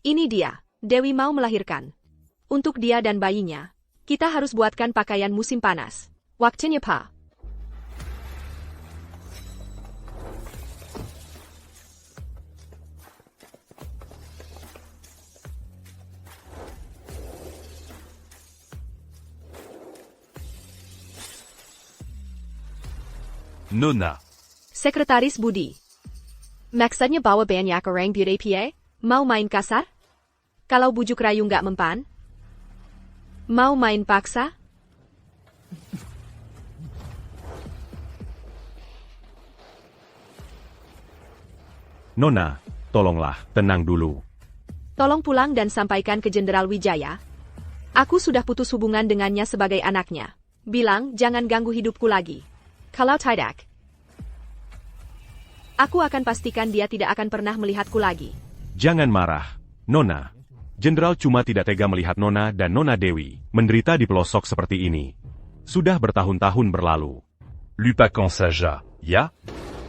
Ini dia, Dewi mau melahirkan. Untuk dia dan bayinya, kita harus buatkan pakaian musim panas. Waktunya, Pak. Nona. Sekretaris Budi. Maksudnya bawa banyak orang beauty PA? Mau main kasar? Kalau bujuk rayu nggak mempan? Mau main paksa? Nona, tolonglah, tenang dulu. Tolong pulang dan sampaikan ke Jenderal Wijaya. Aku sudah putus hubungan dengannya sebagai anaknya. Bilang jangan ganggu hidupku lagi. Kalau tidak, aku akan pastikan dia tidak akan pernah melihatku lagi. Jangan marah, Nona. Jenderal cuma tidak tega melihat Nona dan Nona Dewi menderita di pelosok seperti ini. Sudah bertahun-tahun berlalu. Lupakan saja, ya?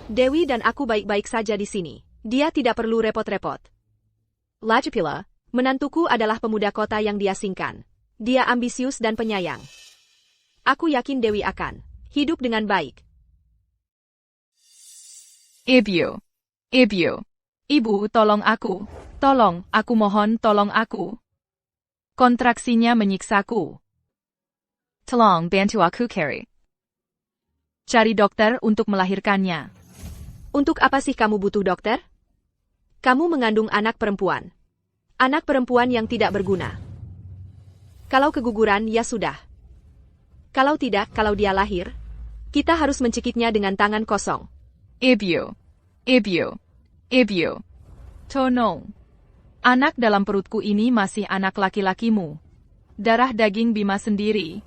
Dewi dan aku baik-baik saja di sini. Dia tidak perlu repot-repot. Lagipula, menantuku adalah pemuda kota yang diasingkan. Dia ambisius dan penyayang. Aku yakin Dewi akan hidup dengan baik. Ibu. Ibu, tolong aku. Tolong, aku mohon, tolong aku. Kontraksinya menyiksaku. Tolong bantu aku carry. Cari dokter untuk melahirkannya. Untuk apa sih kamu butuh dokter? Kamu mengandung anak perempuan. Anak perempuan yang tidak berguna. Kalau keguguran, ya sudah. Kalau tidak, kalau dia lahir, kita harus mencekiknya dengan tangan kosong. Ibu. Tolong. Anak dalam perutku ini masih anak laki-lakimu. Darah daging Bima sendiri.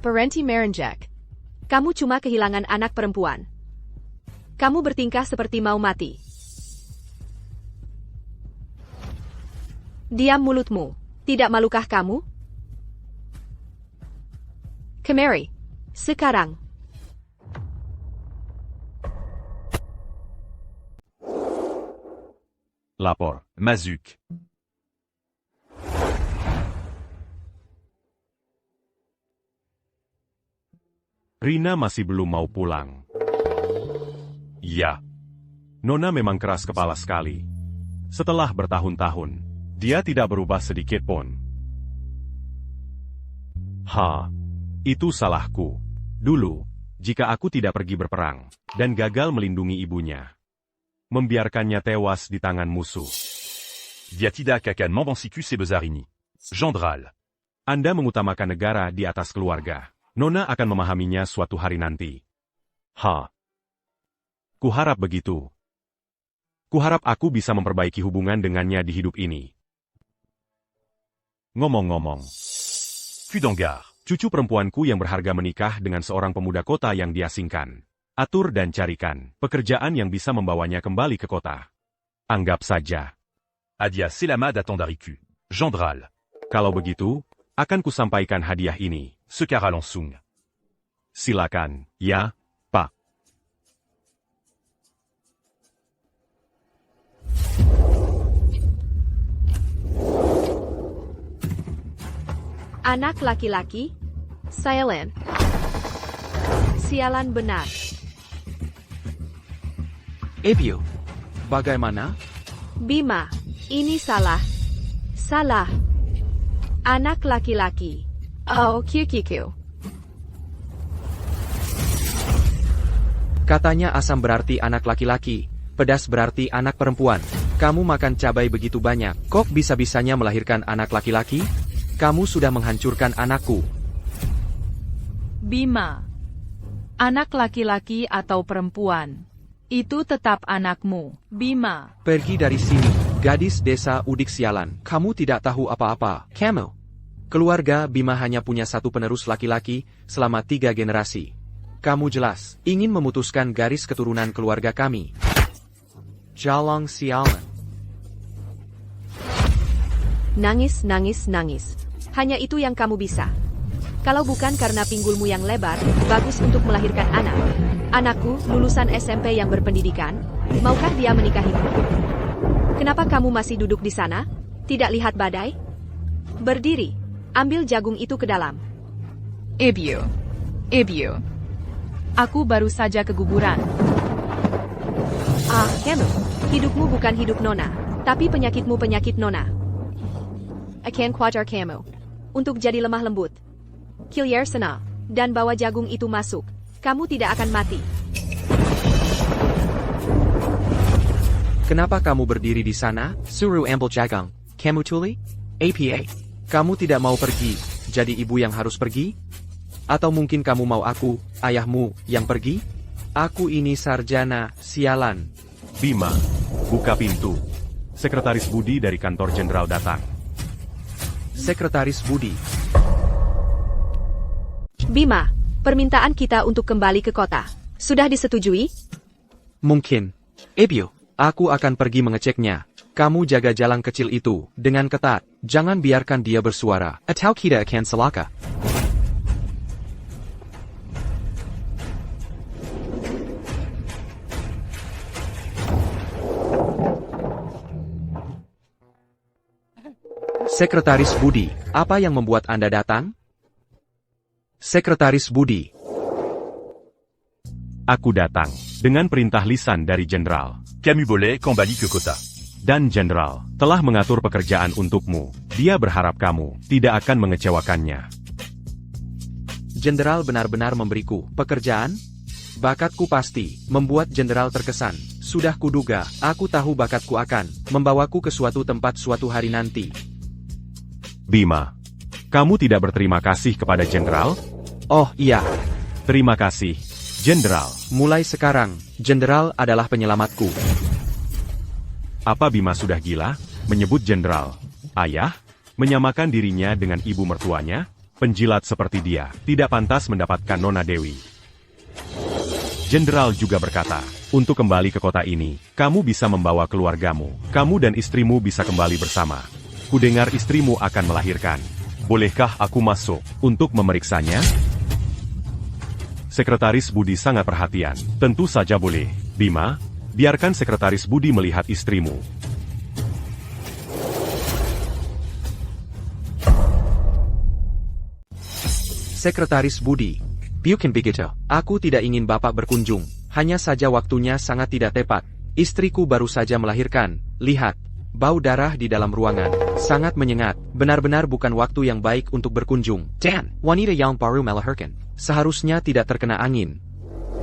Parenti Merenjak. Kamu cuma kehilangan anak perempuan. Kamu bertingkah seperti mau mati. Diam mulutmu. Tidak malukah kamu? Kemari. Sekarang. Lapor. Mazuk. Rina masih belum mau pulang. Ya. Nona memang keras kepala sekali. Setelah bertahun-tahun, dia tidak berubah sedikit pun. Itu salahku. Dulu, jika aku tidak pergi berperang, dan gagal melindungi ibunya. Membiarkannya tewas di tangan musuh. Dia tidak akan membansiku sebesar ini. Jenderal. Anda mengutamakan negara di atas keluarga. Nona akan memahaminya suatu hari nanti. Kuharap begitu. Kuharap aku bisa memperbaiki hubungan dengannya di hidup ini. Ngomong-ngomong, Kudengar. cucu perempuanku yang berharga menikah dengan seorang pemuda kota yang diasingkan. Atur dan carikan pekerjaan yang bisa membawanya kembali ke kota. Anggap saja. Adia Selama d'attendariku. Jenderal. Kalau begitu, akan kusampaikan hadiah ini. Sekarang langsung. Silakan, ya, Pak. Anak laki-laki? Sialan. Sialan benar. Ibu, bagaimana? Bima, ini salah. Salah. Anak laki-laki. Oh, QQQ. Katanya asam berarti anak laki-laki, pedas berarti anak perempuan. Kamu makan cabai begitu banyak, kok bisa-bisanya melahirkan anak laki-laki? Kamu sudah menghancurkan anakku. Bima. Anak laki-laki atau perempuan. Itu tetap anakmu, Bima. Pergi dari sini, gadis desa Udik sialan. Kamu tidak tahu apa-apa, Kamu. Keluarga Bima hanya punya satu penerus laki-laki selama 3 generasi. Kamu jelas ingin memutuskan garis keturunan keluarga kami. Jalong sialan. Nangis, nangis, nangis. Hanya itu yang kamu bisa. Kalau bukan karena pinggulmu yang lebar, bagus untuk melahirkan anak. Anakku, lulusan SMP yang berpendidikan, maukah dia menikahimu? Kenapa kamu masih duduk di sana? Tidak lihat badai? Berdiri, ambil jagung itu ke dalam. Ibu. Aku baru saja keguguran. Ah, Camel, hidupmu bukan hidup Nona, tapi penyakitmu penyakit Nona. Akan kuajar kamu. Untuk jadi lemah lembut. Kilir sana, dan bawa jagung itu masuk. Kamu tidak akan mati. Kenapa kamu berdiri di sana? Suruh ambil jagung. Kamu tuli? APA. Kamu tidak mau pergi, jadi ibu yang harus pergi? Atau mungkin kamu mau aku, ayahmu, yang pergi? Aku ini sarjana, sialan. Bima, buka pintu. Sekretaris Budi dari kantor jenderal datang. Sekretaris Budi. Bima, permintaan kita untuk kembali ke kota. Sudah disetujui? Mungkin. Ibu, aku akan pergi mengeceknya. Kamu jaga jalan kecil itu dengan ketat. Jangan biarkan dia bersuara. Atau kita akan celaka. Sekretaris Budi, apa yang membuat Anda datang? Sekretaris Budi. Aku datang dengan perintah lisan dari jenderal. Camus Bolet kembali ke kota. Dan jenderal telah mengatur pekerjaan untukmu. Dia berharap kamu tidak akan mengecewakannya. Jenderal benar-benar memberiku pekerjaan? Bakatku pasti membuat jenderal terkesan. Sudah kuduga, aku tahu bakatku akan membawaku ke suatu tempat suatu hari nanti. Bima, kamu tidak berterima kasih kepada jenderal? Oh iya, Terima kasih, jenderal. mulai sekarang, jenderal adalah penyelamatku. Apa Bima sudah gila? Menyebut jenderal ayah? Menyamakan dirinya dengan ibu mertuanya? Penjilat seperti dia tidak pantas mendapatkan Nona Dewi. Jenderal juga berkata, untuk kembali ke kota ini, kamu bisa membawa keluargamu. Kamu dan istrimu bisa kembali bersama. Kudengar istrimu akan melahirkan. Bolehkah aku masuk untuk memeriksanya? Sekretaris Budi sangat perhatian. Tentu saja boleh. Bima, biarkan Sekretaris Budi melihat istrimu. Sekretaris Budi. Bukan begitu. Aku tidak ingin Bapak berkunjung. Hanya saja waktunya sangat tidak tepat. Istriku baru saja melahirkan. Lihat. Bau darah di dalam ruangan. Sangat menyengat. Benar-benar bukan waktu yang baik untuk berkunjung. Dan, wanita yang baru melahirkan. Seharusnya tidak terkena angin.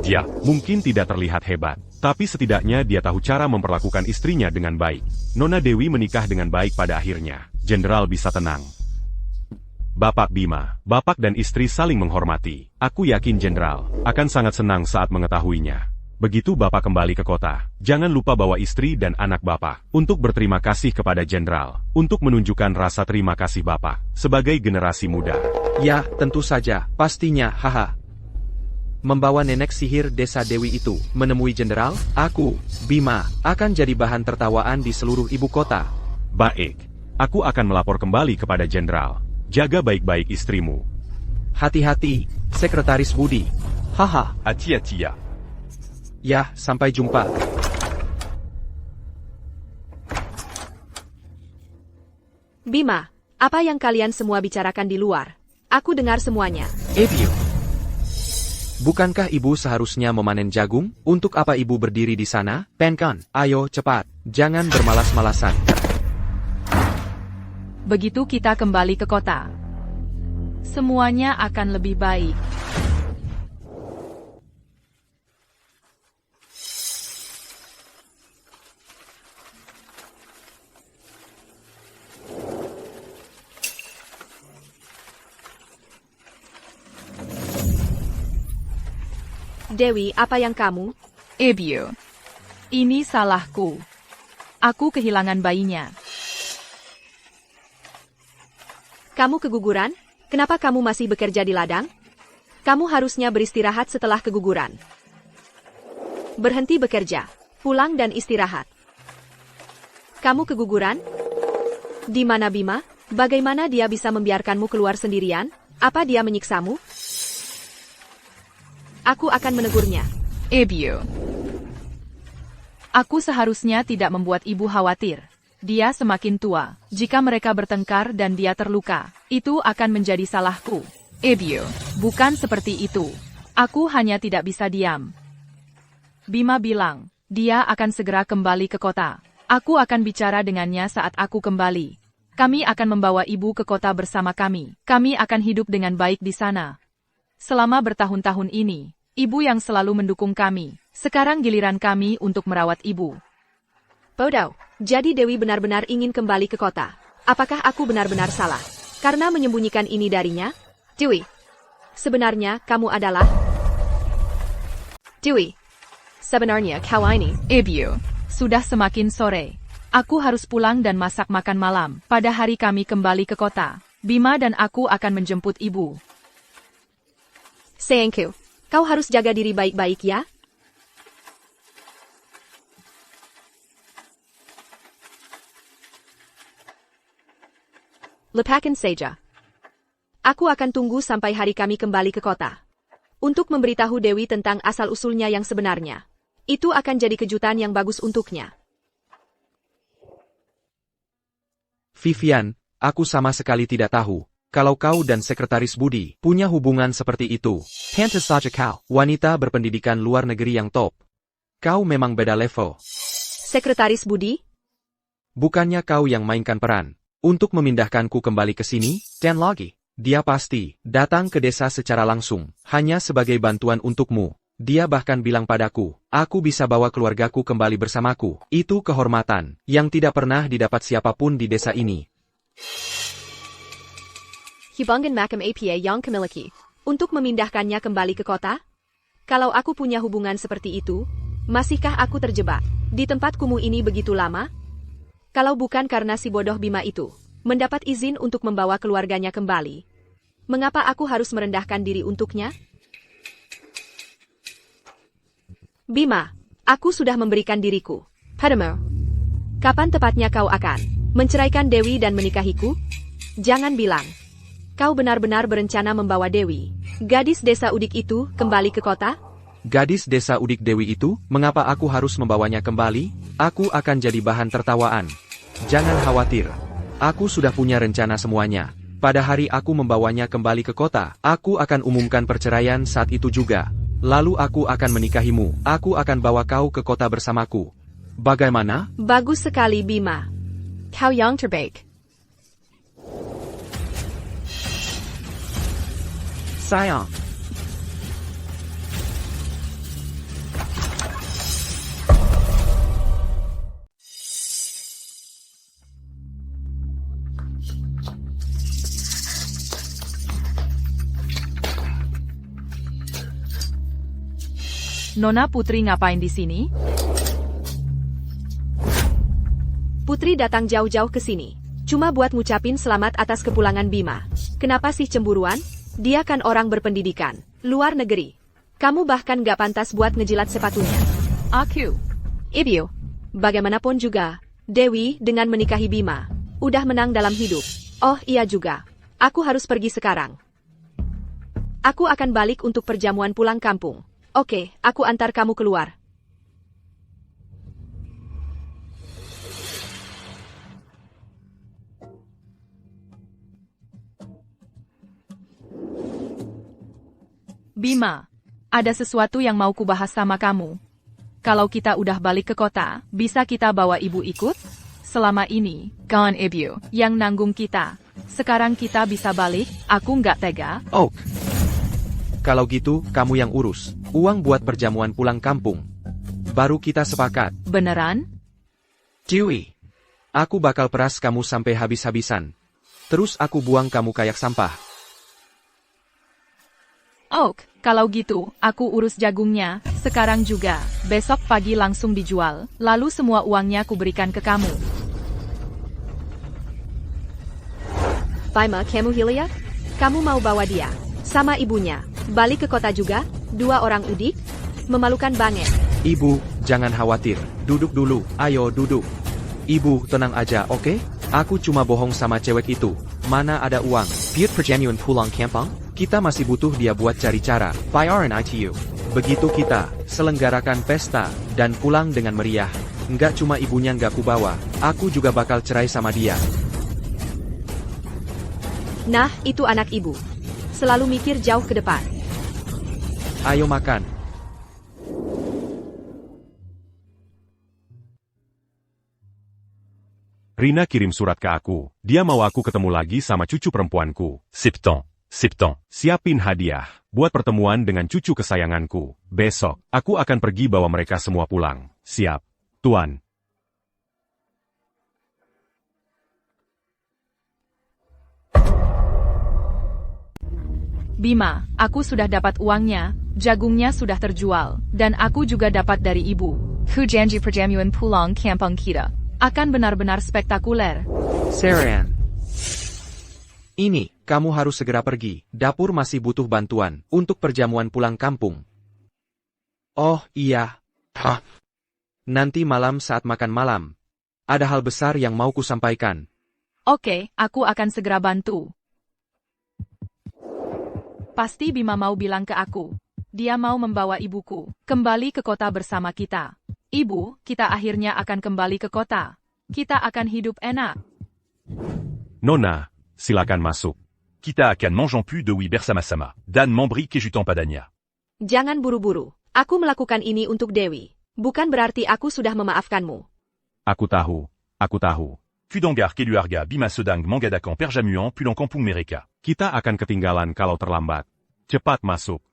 Dia mungkin tidak terlihat hebat, tapi setidaknya dia tahu cara memperlakukan istrinya dengan baik. Nona Dewi menikah dengan baik pada akhirnya. Jenderal bisa tenang. Bapak Bima, Bapak dan istri saling menghormati. Aku yakin Jenderal akan sangat senang saat mengetahuinya. Begitu Bapak kembali ke kota, jangan lupa bawa istri dan anak Bapak untuk berterima kasih kepada Jenderal, untuk menunjukkan rasa terima kasih Bapak sebagai generasi muda. Ya, tentu saja. Pastinya, haha. Membawa nenek sihir desa Dewi itu menemui jenderal, aku, Bima, akan jadi bahan tertawaan di seluruh ibu kota. Baik, aku akan melapor kembali kepada Jenderal. Jaga baik-baik istrimu. Hati-hati, Sekretaris Budi. Haha. Hati-hati ya. Ya, sampai jumpa. Bima, apa yang kalian semua bicarakan di luar? Aku dengar semuanya. Ibu. Bukankah ibu seharusnya memanen jagung? Untuk apa ibu berdiri di sana? Penkan, ayo cepat. Jangan bermalas-malasan. Begitu kita kembali ke kota, semuanya akan lebih baik. Dewi, apa yang kamu? Ibu, ini salahku. Aku kehilangan bayinya. Kamu keguguran? Kenapa kamu masih bekerja di ladang? Kamu harusnya beristirahat setelah keguguran. Berhenti bekerja, pulang dan istirahat. Kamu keguguran? Di mana Bima? Bagaimana dia bisa membiarkanmu keluar sendirian? Apa dia menyiksamu? Aku akan menegurnya. Ebio. Aku seharusnya tidak membuat ibu khawatir. Dia semakin tua. Jika mereka bertengkar dan dia terluka, itu akan menjadi salahku. Ebio, bukan seperti itu. Aku hanya tidak bisa diam. Bima bilang, dia akan segera kembali ke kota. Aku akan bicara dengannya saat aku kembali. Kami akan membawa ibu ke kota bersama kami. Kami akan hidup dengan baik di sana. Selama bertahun-tahun ini, ibu yang selalu mendukung kami. Sekarang giliran kami untuk merawat ibu. Bodoh, jadi Dewi benar-benar ingin kembali ke kota. Apakah aku benar-benar salah? Karena menyembunyikan ini darinya? Dewi, sebenarnya kamu adalah... Dewi, sebenarnya kau ini... Ebio, sudah semakin sore. Aku harus pulang dan masak makan malam. Pada hari kami kembali ke kota, Bima dan aku akan menjemput ibu. Sayangku, kau harus jaga diri baik-baik ya? Lupakan saja. Aku akan tunggu sampai hari kami kembali ke kota. Untuk memberitahu Dewi tentang asal-usulnya yang sebenarnya. Itu akan jadi kejutan yang bagus untuknya. Vivian, aku sama sekali tidak tahu. Kalau kau dan Sekretaris Budi punya hubungan seperti itu. Pantas saja kau, wanita berpendidikan luar negeri yang top. Kau memang beda level. Sekretaris Budi? Bukannya kau yang mainkan peran untuk memindahkanku kembali ke sini, dan lagi, dia pasti datang ke desa secara langsung, hanya sebagai bantuan untukmu. Dia bahkan bilang padaku, aku bisa bawa keluargaku kembali bersamaku. Itu kehormatan yang tidak pernah didapat siapapun di desa ini. Hubungan makam APA yang kemiliki. Untuk memindahkannya kembali ke kota? Kalau aku punya hubungan seperti itu, masihkah aku terjebak di tempat kumuh ini begitu lama? Kalau bukan karena si bodoh Bima itu mendapat izin untuk membawa keluarganya kembali, mengapa aku harus merendahkan diri untuknya? Bima, aku sudah memberikan diriku. Padamu. Kapan tepatnya kau akan menceraikan Dewi dan menikahiku? Jangan bilang. Kau benar-benar berencana membawa Dewi, gadis desa Udik itu, kembali ke kota? Gadis desa Udik Dewi itu, mengapa aku harus membawanya kembali? Aku akan jadi bahan tertawaan. Jangan khawatir. Aku sudah punya rencana semuanya. Pada hari aku membawanya kembali ke kota, aku akan umumkan perceraian saat itu juga. Lalu aku akan menikahimu. Aku akan bawa kau ke kota bersamaku. Bagaimana? Bagus sekali, Bima. Kau yang terbaik. Sayang. Nona Putri ngapain di sini? Putri datang jauh-jauh ke sini. Cuma buat ngucapin selamat atas kepulangan Bima. Kenapa sih cemburuan? Dia kan orang berpendidikan, luar negeri. Kamu bahkan gak pantas buat ngejilat sepatunya. Aku. Ebio, bagaimanapun juga, Dewi dengan menikahi Bima, udah menang dalam hidup. Oh iya juga, aku harus pergi sekarang. Aku akan balik untuk perjamuan pulang kampung. Oke, aku antar kamu keluar. Bima, ada sesuatu yang mau kubahas sama kamu. Kalau kita udah balik ke kota, bisa kita bawa ibu ikut? Selama ini, kawan Ebio yang nanggung kita. Sekarang kita bisa balik, aku nggak tega. Oh. Kalau gitu, kamu yang urus. Uang buat perjamuan pulang kampung. Baru kita sepakat. Beneran? Dewi. Aku bakal peras kamu sampai habis-habisan. Terus aku buang kamu kayak sampah. Oke, kalau gitu, aku urus jagungnya, sekarang juga. Besok pagi langsung dijual, lalu semua uangnya kuberikan ke kamu. Bima Kamuhilia, kamu mau bawa dia, sama ibunya, balik ke kota juga? 2 orang Udik? Memalukan banget. Ibu, jangan khawatir. Duduk dulu, ayo duduk. Ibu, tenang aja, oke? Aku cuma bohong sama cewek itu. Mana ada uang? Piut perjamuan pulang kampung? Kita masih butuh dia buat cari cara. Bayaran ITU. Begitu kita selenggarakan pesta dan pulang dengan meriah, nggak cuma ibunya nggak kubawa, aku juga bakal cerai sama dia. Nah, itu anak ibu. Selalu mikir jauh ke depan. Ayo makan. Rina kirim surat ke aku. Dia mau aku ketemu lagi sama cucu perempuanku. Septembre. Septembre. Siapin hadiah buat pertemuan dengan cucu kesayanganku. Besok, aku akan pergi bawa mereka semua pulang. Siap, Tuan. Bima, aku sudah dapat uangnya, jagungnya sudah terjual, dan aku juga dapat dari ibu. Ku janji perjamuan pulang kampung kita akan benar-benar spektakuler. Saran. Ini, kamu harus segera pergi. Dapur masih butuh bantuan untuk perjamuan pulang kampung. Oh, iya. Hah. Nanti malam saat makan malam, ada hal besar yang mau kusampaikan. Oke, aku akan segera bantu. Pasti Bima mau bilang ke aku. Dia mau membawa ibuku kembali ke kota bersama kita. Ibu, kita akhirnya akan kembali ke kota. Kita akan hidup enak. Nona, silakan masuk. Kita akan mangeons plus de oui bersama-sama. Dan memberi kejutan padanya. Jangan buru-buru. Aku melakukan ini untuk Dewi. Bukan berarti aku sudah memaafkanmu. Aku tahu. Kudangar keluarga Bima sedang mengadakan perjamuan pulang kampung mereka. Kita akan ketinggalan kalau terlambat. Cepat masuk.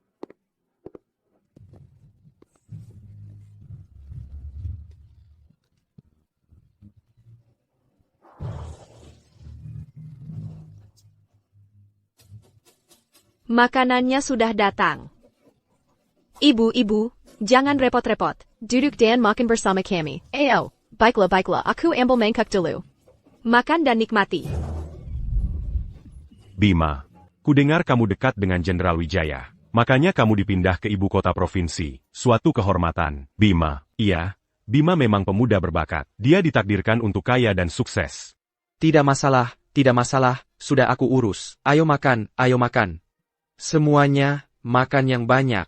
Makanannya sudah datang. Ibu, jangan repot-repot. Duduk dan makan bersama kami. Ayo, baiklah, aku ambil mangkuk dulu. Makan dan nikmati. Bima, kudengar kamu dekat dengan Jenderal Wijaya. Makanya kamu dipindah ke ibu kota provinsi. Suatu kehormatan. Bima, iya, Bima memang pemuda berbakat. Dia ditakdirkan untuk kaya dan sukses. Tidak masalah, sudah aku urus. Ayo makan. Semuanya, makan yang banyak.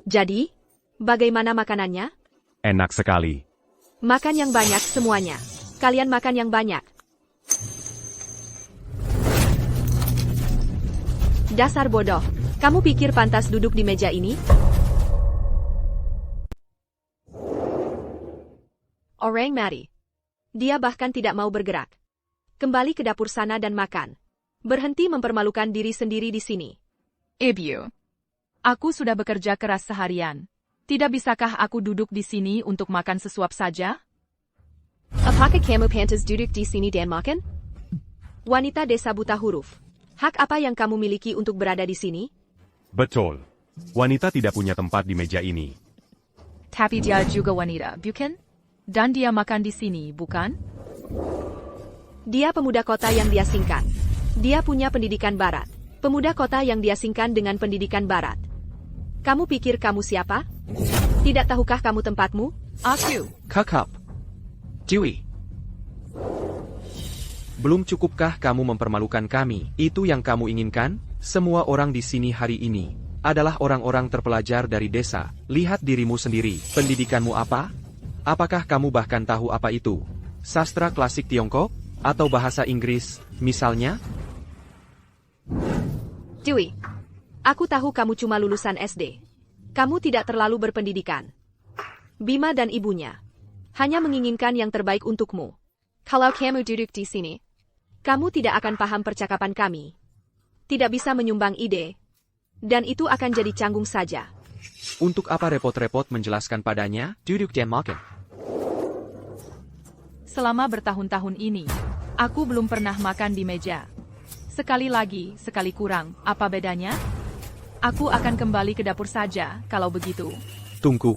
Jadi, bagaimana makanannya? Enak sekali. Makan yang banyak semuanya. Kalian makan yang banyak. Dasar bodoh. Kamu pikir pantas duduk di meja ini? Orang mari. Dia bahkan tidak mau bergerak. Kembali ke dapur sana dan makan. Berhenti mempermalukan diri sendiri di sini. Ibu, aku sudah bekerja keras seharian. Tidak bisakah aku duduk di sini untuk makan sesuap saja? Apakah kamu pantas duduk di sini dan makan? Wanita desa buta huruf. Hak apa yang kamu miliki untuk berada di sini? Betul. Wanita tidak punya tempat di meja ini. Tapi dia juga wanita, bukan? Dan dia makan di sini, bukan? Dia pemuda kota yang diasingkan. Dia punya pendidikan barat. Pemuda kota yang diasingkan dengan pendidikan barat. Kamu pikir kamu siapa? Tidak tahukah kamu tempatmu? Aku. Kakap. Dewi. Belum cukupkah kamu mempermalukan kami? Itu yang kamu inginkan? Semua orang di sini hari ini adalah orang-orang terpelajar dari desa. Lihat dirimu sendiri. Pendidikanmu apa? Apakah kamu bahkan tahu apa itu? Sastra klasik Tiongkok? Atau bahasa Inggris, misalnya? Dewi, aku tahu kamu cuma lulusan SD. Kamu tidak terlalu berpendidikan. Bima dan ibunya hanya menginginkan yang terbaik untukmu. Kalau kamu duduk di sini, kamu tidak akan paham percakapan kami. Tidak bisa menyumbang ide. Dan itu akan jadi canggung saja. Untuk apa repot-repot menjelaskan padanya? Duduk dan makan. Selama bertahun-tahun ini, aku belum pernah makan di meja. Sekali lagi, sekali kurang, apa bedanya? Aku akan kembali ke dapur saja, kalau begitu. Tunggu.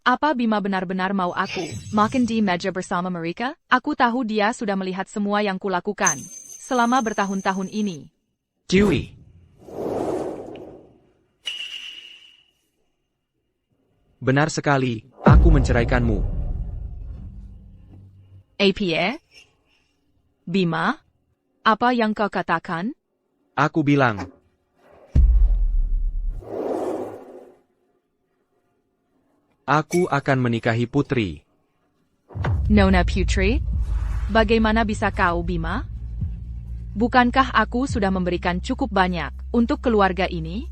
Apa Bima benar-benar mau aku makan di meja bersama mereka? Aku tahu dia sudah melihat semua yang kulakukan selama bertahun-tahun ini. Dewi. Benar sekali, aku menceraikanmu. APA? Bima? Apa yang kau katakan? Aku bilang, aku akan menikahi putri. Nona Putri? Bagaimana bisa kau, Bima? Bukankah aku sudah memberikan cukup banyak untuk keluarga ini?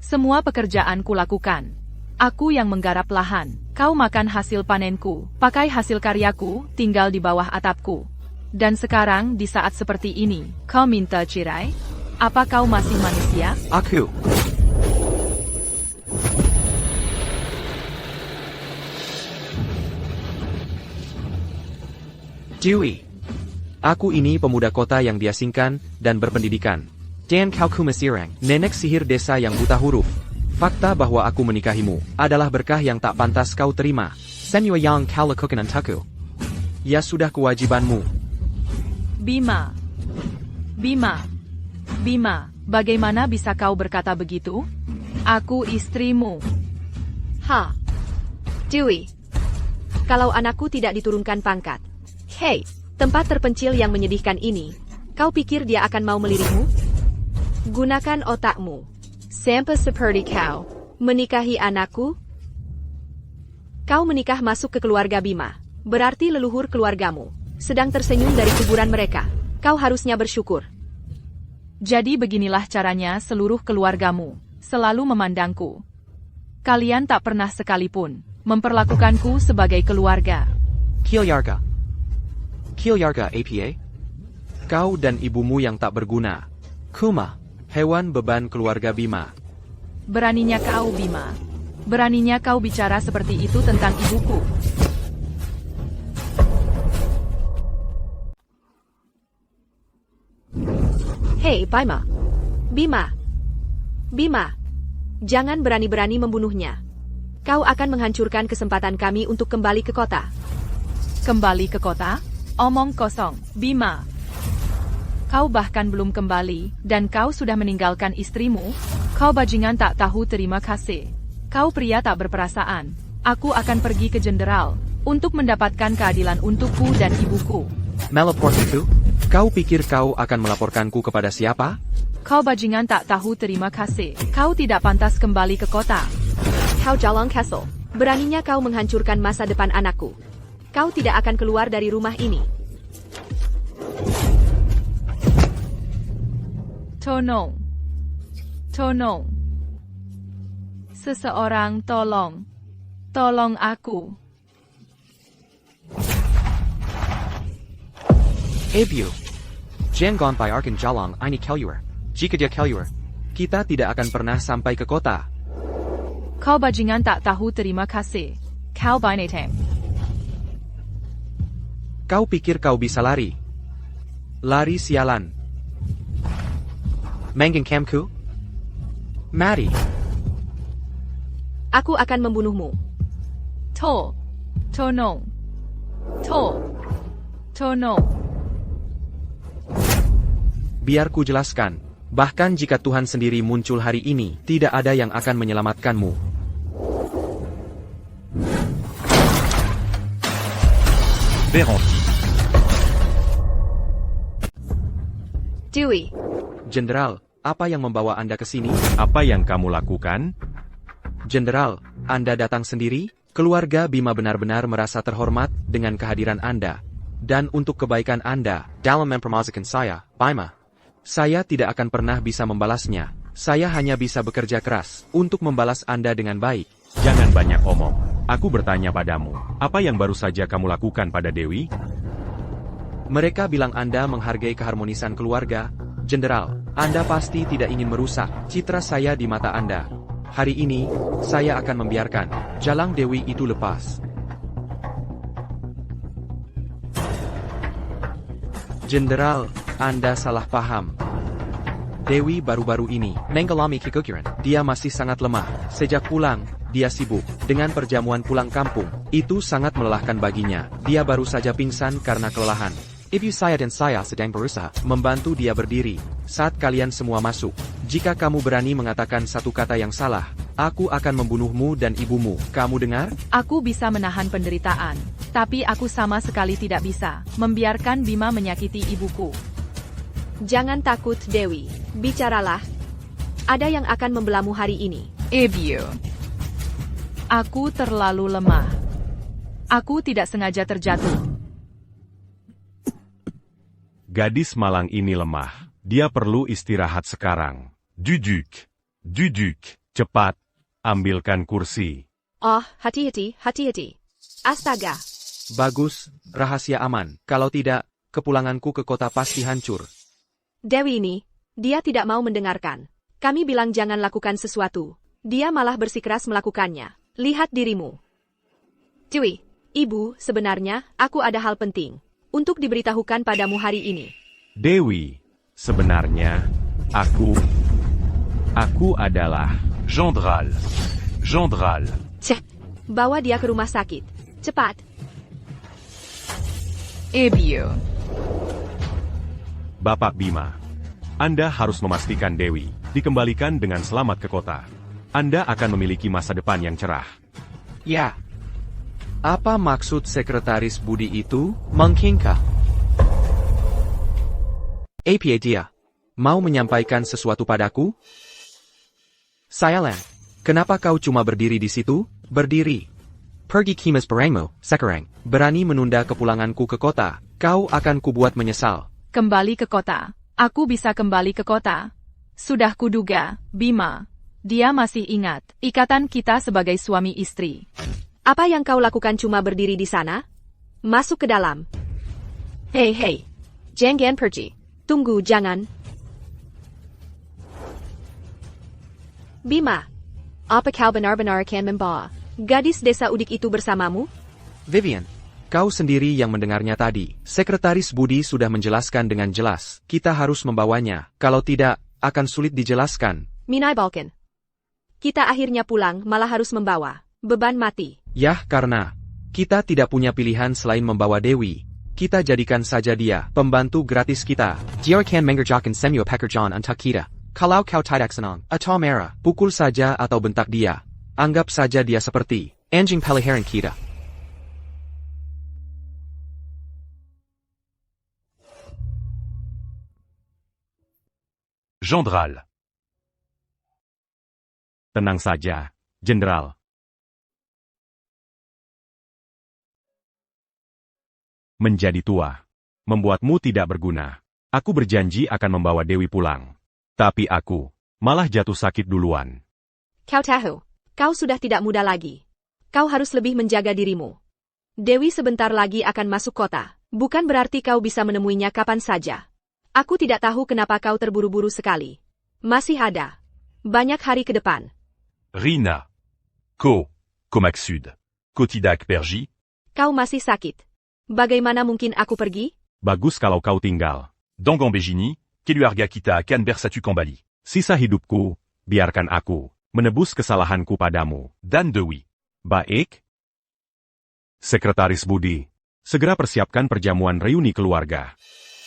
Semua pekerjaan kulakukan. Aku yang menggarap lahan, kau makan hasil panenku, pakai hasil karyaku, tinggal di bawah atapku. Dan sekarang di saat seperti ini, kau minta cerai? Apa kau masih manusia? Aku. Dewi. Aku ini pemuda kota yang diasingkan dan berpendidikan. Dan kau kumasirang, nenek sihir desa yang buta huruf. Fakta bahwa aku menikahimu adalah berkah yang tak pantas kau terima. Senua yang kau lakukan untukku. Ya sudah kewajibanmu. Bima. Bima. Bima, bagaimana bisa kau berkata begitu? Aku istrimu. Ha. Dewi. Kalau anakku tidak diturunkan pangkat. Hei, tempat terpencil yang menyedihkan ini. Kau pikir dia akan mau melirikmu? Gunakan otakmu. Sampai seperti kau. Menikahi anakku? Kau menikah masuk ke keluarga Bima. Berarti leluhur keluargamu sedang tersenyum dari kuburan mereka. Kau harusnya bersyukur. Jadi beginilah caranya seluruh keluargamu selalu memandangku. Kalian tak pernah sekalipun memperlakukanku sebagai keluarga. Kilyarga. Kilyarga APA? Kau dan ibumu yang tak berguna. Kuma, hewan beban keluarga Bima. Beraninya kau, Bima. Beraninya kau bicara seperti itu tentang ibuku. Hei, Bima. Bima. Bima. Jangan berani-berani membunuhnya. Kau akan menghancurkan kesempatan kami untuk kembali ke kota. Kembali ke kota? Omong kosong, Bima. Kau bahkan belum kembali, dan kau sudah meninggalkan istrimu? Kau bajingan tak tahu terima kasih. Kau pria tak berperasaan. Aku akan pergi ke jenderal, untuk mendapatkan keadilan untukku dan ibuku. Melaporkanku? Kau pikir kau akan melaporkanku kepada siapa? Kau bajingan tak tahu terima kasih. Kau tidak pantas kembali ke kota. Kau Jalong Castle. Beraninya kau menghancurkan masa depan anakku. Kau tidak akan keluar dari rumah ini. Tolong. Tolong. Seseorang tolong. Tolong aku. Abiu. Jangan by Arkan Jalang ini Kelur. Jika dia Kelur, kita tidak akan pernah sampai ke kota. Kau bajingan tak tahu terima kasih. Kau binatang. Kau pikir kau bisa lari? Lari sialan. Manggang kamku? Mari. Aku akan membunuhmu. To. Tolong. To. Tolong. Biar ku jelaskan. Bahkan jika Tuhan sendiri muncul hari ini, tidak ada yang akan menyelamatkanmu. Veranti. Dewi. Jenderal, apa yang membawa Anda ke sini? Apa yang kamu lakukan? Jenderal, Anda datang sendiri? Keluarga Bima benar-benar merasa terhormat dengan kehadiran Anda. Dan untuk kebaikan Anda, dalam mempermasakan saya, Bima. Saya tidak akan pernah bisa membalasnya. Saya hanya bisa bekerja keras untuk membalas Anda dengan baik. Jangan banyak omong. Aku bertanya padamu, apa yang baru saja kamu lakukan pada Dewi? Mereka bilang Anda menghargai keharmonisan keluarga. Jenderal, Anda pasti tidak ingin merusak citra saya di mata Anda. Hari ini, saya akan membiarkan Jalang Dewi itu lepas. Jenderal, Anda salah paham. Dewi baru-baru ini mengalami keguguran. Dia masih sangat lemah. Sejak pulang, dia sibuk dengan perjamuan pulang kampung. Itu sangat melelahkan baginya. Dia baru saja pingsan karena kelelahan. Ibu saya dan saya sedang berusaha membantu dia berdiri. Saat kalian semua masuk, jika kamu berani mengatakan satu kata yang salah, aku akan membunuhmu dan ibumu. Kamu dengar? Aku bisa menahan penderitaan, tapi aku sama sekali tidak bisa membiarkan Bima menyakiti ibuku. Jangan takut, Dewi. Bicaralah. Ada yang akan membelamu hari ini. Ebio. Aku terlalu lemah. Aku tidak sengaja terjatuh. Gadis malang ini lemah. Dia perlu istirahat sekarang. Duduk. Duduk. Cepat, ambilkan kursi. Oh, hati-hati, hati-hati. Astaga. Bagus, rahasia aman. Kalau tidak, kepulanganku ke kota pasti hancur. Dewi ini, dia tidak mau mendengarkan. Kami bilang jangan lakukan sesuatu. Dia malah bersikeras melakukannya. Lihat dirimu. Dewi, ibu, sebenarnya, aku ada hal penting. Untuk diberitahukan padamu hari ini. Dewi, sebenarnya, aku adalah... Jandral. Jandral. Cek, bawa dia ke rumah sakit. Cepat. Ebio. Bapak Bima. Anda harus memastikan Dewi dikembalikan dengan selamat ke kota. Anda akan memiliki masa depan yang cerah. Ya. Apa maksud Sekretaris Budi itu? Mengkingka. Apa dia? Mau menyampaikan sesuatu padaku? Sayang, kenapa kau cuma berdiri di situ? Berdiri. Pergi kimas barangmu, sekarang. Berani menunda kepulanganku ke kota. Kau akan kubuat menyesal. Kembali ke kota. Aku bisa kembali ke kota. Sudah kuduga, Bima. Dia masih ingat ikatan kita sebagai suami istri. Apa yang kau lakukan cuma berdiri di sana? Masuk ke dalam. Hei. Jangan pergi. Tunggu, jangan. Bima. Apa kau benar-benar akan membawa gadis desa Udik itu bersamamu? Vivian, kau sendiri yang mendengarnya tadi. Sekretaris Budi sudah menjelaskan dengan jelas. Kita harus membawanya. Kalau tidak, akan sulit dijelaskan. Minai Balkan. Kita akhirnya pulang malah harus membawa beban mati. Yah, karena kita tidak punya pilihan selain membawa Dewi. Kita jadikan saja dia pembantu gratis kita. Dia akan mengerjakan semua pekerjaan untuk kita. Kalau kau tidak senang atau marah, pukul saja atau bentak dia. Anggap saja dia seperti anjing peliharaan kita. Jandral. Tenang saja, Jenderal. Menjadi tua membuatmu tidak berguna. Aku berjanji akan membawa Dewi pulang. Tapi aku malah jatuh sakit duluan. Kau tahu, kau sudah tidak muda lagi. Kau harus lebih menjaga dirimu. Dewi sebentar lagi akan masuk kota. Bukan berarti kau bisa menemuinya kapan saja. Aku tidak tahu kenapa kau terburu-buru sekali. Masih ada banyak hari ke depan. Rina. Comac Sud. Cotidac Pergi. Kau masih sakit. Bagaimana mungkin aku pergi? Bagus kalau kau tinggal. Dangan Begini. Keluarga kita akan bersatu kembali. Sisa hidupku, biarkan aku menebus kesalahanku padamu. Dan Dewi. Baik? Sekretaris Budi, segera persiapkan perjamuan reuni keluarga.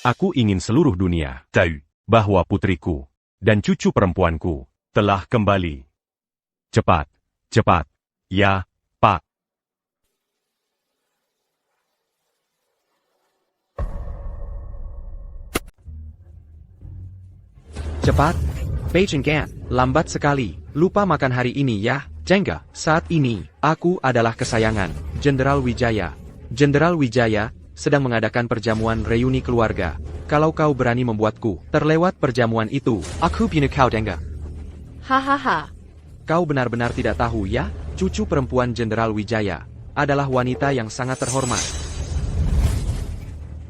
Aku ingin seluruh dunia tahu bahwa putriku dan cucu perempuanku telah kembali. Cepat, cepat. Ya, Pak. Cepat. Beijing Gan, lambat sekali. Lupa makan hari ini ya. Jengga, saat ini, aku adalah kesayangan Jenderal Wijaya. Jenderal Wijaya sedang mengadakan perjamuan reuni keluarga. Kalau kau berani membuatku terlewat perjamuan itu, aku bunuh kau, Jengga. Hahaha. Kau benar-benar tidak tahu ya, cucu perempuan Jenderal Wijaya adalah wanita yang sangat terhormat.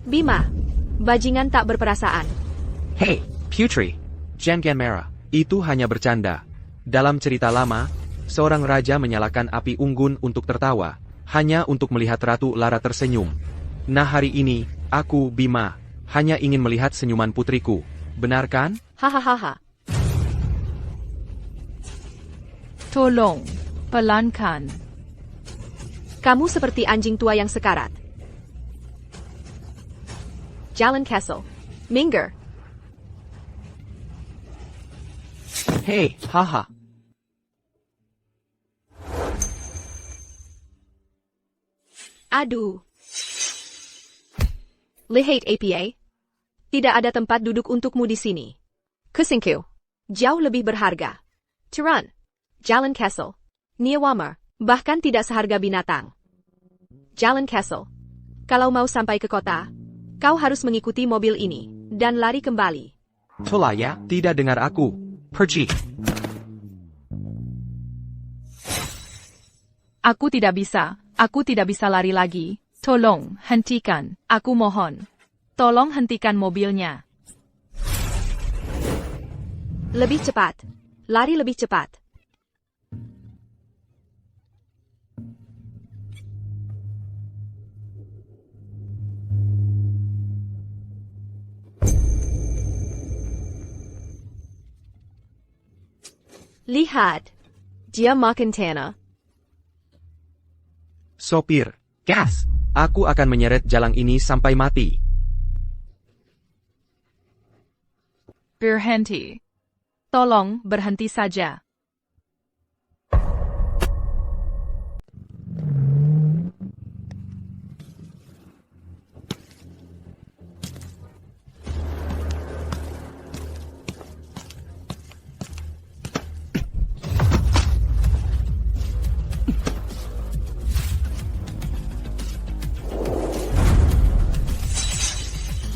Bima, bajingan tak berperasaan. Hei, Putri. Jangan merah. Itu hanya bercanda. Dalam cerita lama, seorang raja menyalakan api unggun untuk tertawa, hanya untuk melihat Ratu Lara tersenyum. Nah hari ini, aku, Bima, hanya ingin melihat senyuman putriku. Benar kan? Hahaha. Tolong, pelankan. Kamu seperti anjing tua yang sekarat. Jalan Castle. Minggir. Hei, haha. Aduh. Lihat APA. Tidak ada tempat duduk untukmu di sini. Kusingku. Jauh lebih berharga. Turan. Jalan Castle. Niawamar. Bahkan tidak seharga binatang. Jalan Castle. Kalau mau sampai ke kota, kau harus mengikuti mobil ini, dan lari kembali. Tolaya, tidak dengar aku. Pergi. Aku tidak bisa lari lagi. Tolong, hentikan, aku mohon. Tolong hentikan mobilnya. Lebih cepat. Lari lebih cepat. Lihat. Dia makin tanah. Sopir, gas. Aku akan menyeret jalan ini sampai mati. Berhenti. Tolong, berhenti saja.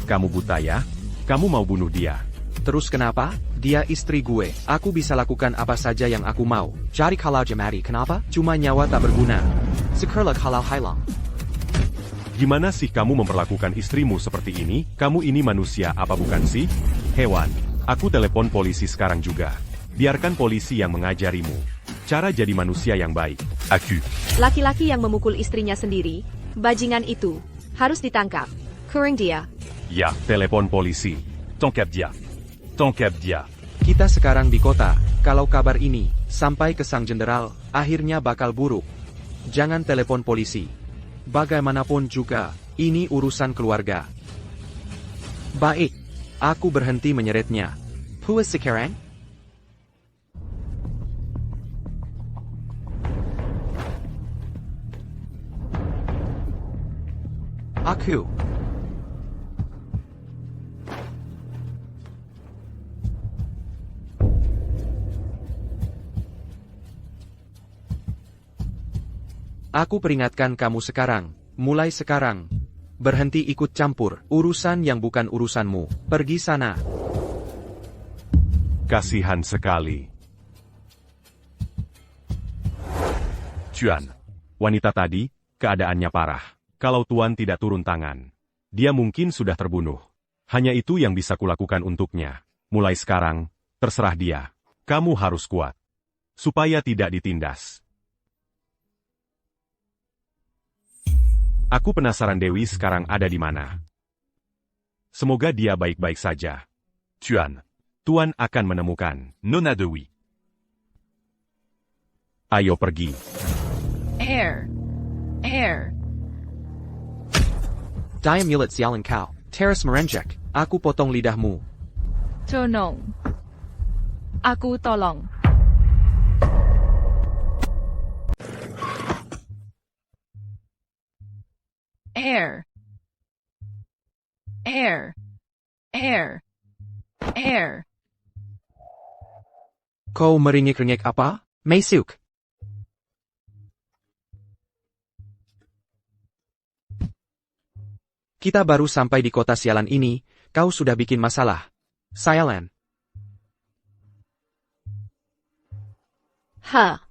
Kamu buta ya? Kamu mau bunuh dia. Terus kenapa? Dia istri gue. Aku bisa lakukan apa saja yang aku mau. Jadi kalau jemari, kenapa? Cuma nyawa tak berguna. Sekarang halal hilang. Gimana sih kamu memperlakukan istrimu seperti ini? Kamu ini manusia apa bukan sih? Hewan. Aku telepon polisi sekarang juga. Biarkan polisi yang mengajarimu. Cara jadi manusia yang baik. Aku. Laki-laki yang memukul istrinya sendiri, bajingan itu, harus ditangkap. Kurang dia. Ya, Telepon polisi. Tangkap dia. Tangkap dia. Kita sekarang di kota. Kalau kabar ini sampai ke sang jenderal, akhirnya bakal buruk. Jangan telepon polisi. Bagaimanapun juga, ini urusan keluarga. Baik, aku berhenti menyeretnya. Puas sekarang? Aku. Aku peringatkan kamu sekarang, mulai sekarang. Berhenti ikut campur, urusan yang bukan urusanmu. Pergi sana. kasihan sekali. Tuan. Wanita tadi, keadaannya parah. Kalau Tuan tidak turun tangan, dia mungkin sudah terbunuh. Hanya itu yang bisa kulakukan untuknya. Mulai sekarang, terserah dia. Kamu harus kuat. Supaya tidak ditindas. Aku penasaran Dewi sekarang ada di mana. Semoga dia baik-baik saja. Tuan. Tuan akan menemukan. Nona Dewi. Ayo pergi. Air. Dia mulut sialan kau. Teras merenjek. Aku potong lidahmu. Tolong. Aku tolong. Air. Kau meringik-ringik apa? Mesuk. Kita baru sampai di kota sialan ini, kau sudah bikin masalah. Sialan. Hah.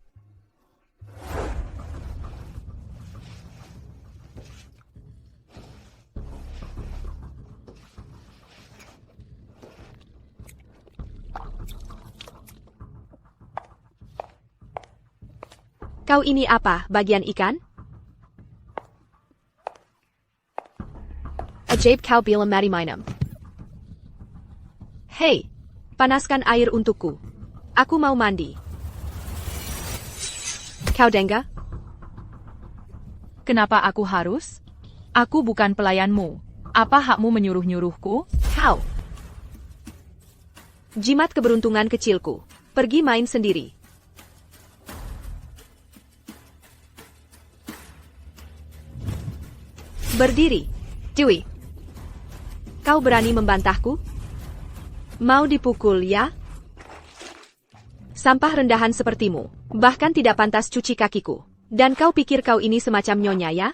Kau ini apa, bagian ikan? Ajaib kau bilang mari minum. Hei, panaskan air untukku. Aku mau mandi. Kau dengga? Kenapa aku harus? Aku bukan pelayanmu. Apa hakmu menyuruh-nyuruhku? Kau. Jimat keberuntungan kecilku. Pergi main sendiri. Berdiri. Dewi. Kau berani membantahku? Mau dipukul ya? Sampah rendahan sepertimu, bahkan tidak pantas cuci kakiku. Dan kau pikir kau ini semacam nyonya ya?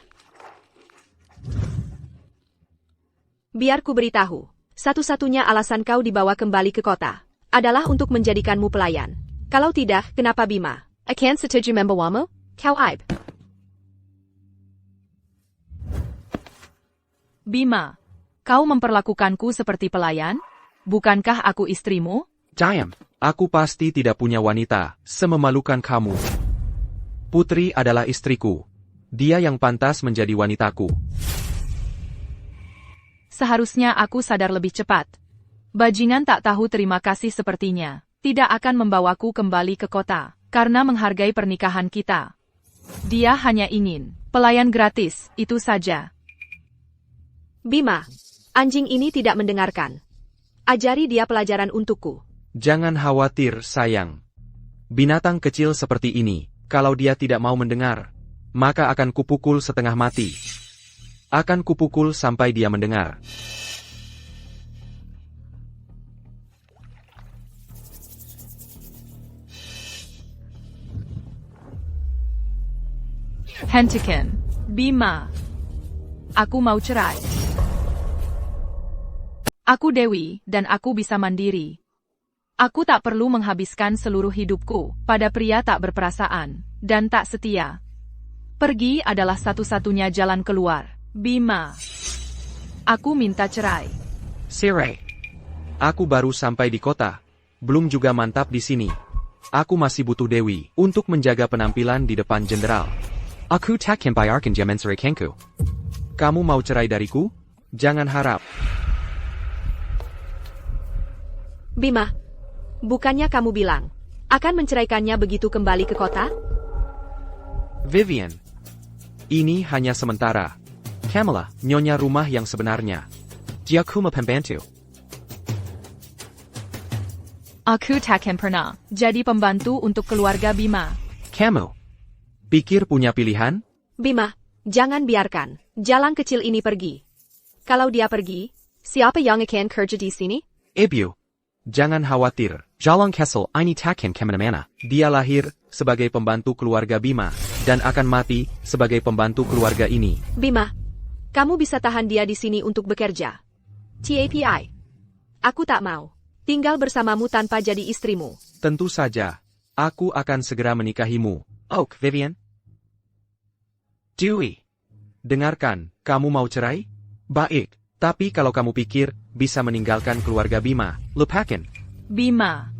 Biar ku beritahu, satu-satunya alasan kau dibawa kembali ke kota adalah untuk menjadikanmu pelayan. Kalau tidak, kenapa Bima? Akan setuju membawamu? Kau aib. Bima, kau memperlakukanku seperti pelayan? Bukankah aku istrimu? Diam, aku pasti tidak punya wanita sememalukan kamu. Putri adalah istriku. Dia yang pantas menjadi wanitaku. Seharusnya aku sadar lebih cepat. Bajingan tak tahu terima kasih sepertinya. Tidak akan membawaku kembali ke kota, karena menghargai pernikahan kita. Dia hanya ingin pelayan gratis, itu saja. Bima, anjing ini tidak mendengarkan. Ajari dia pelajaran untukku. Jangan khawatir, sayang. Binatang kecil seperti ini, kalau dia tidak mau mendengar, maka akan kupukul setengah mati. Akan kupukul sampai dia mendengar. Hentikan, Bima. Aku mau cerai. Aku Dewi, dan aku bisa mandiri. Aku tak perlu menghabiskan seluruh hidupku pada pria tak berperasaan dan tak setia. Pergi adalah satu-satunya jalan keluar. Bima. Aku minta cerai. Cerai. Aku baru sampai di kota. Belum juga mantap di sini. Aku masih butuh Dewi untuk menjaga penampilan di depan jenderal. Aku takkan bayarkan dia menceraikanku. Kamu mau cerai dariku? Jangan harap. Bima, bukannya kamu bilang akan menceraikannya begitu kembali ke kota? Vivian. Ini hanya sementara. Kamala, nyonya rumah yang sebenarnya. Dia cuma pembantu. Aku takkan pernah jadi pembantu untuk keluarga Bima. Kamu pikir punya pilihan? Bima, jangan biarkan jalan kecil ini pergi. Kalau dia pergi, siapa yang akan kerja di sini? Ibu, jangan khawatir. Jalan Kessel ini takkan kemana-mana. Dia lahir sebagai pembantu keluarga Bima dan akan mati sebagai pembantu keluarga ini. Bima, kamu bisa tahan dia di sini untuk bekerja. TAPI. Aku tak mau tinggal bersamamu tanpa jadi istrimu. Tentu saja, aku akan segera menikahimu. Oak, Vivian. Dewey. Dengarkan, kamu mau cerai? Baik, tapi kalau kamu pikir bisa meninggalkan keluarga Bima, lupakan. Bima.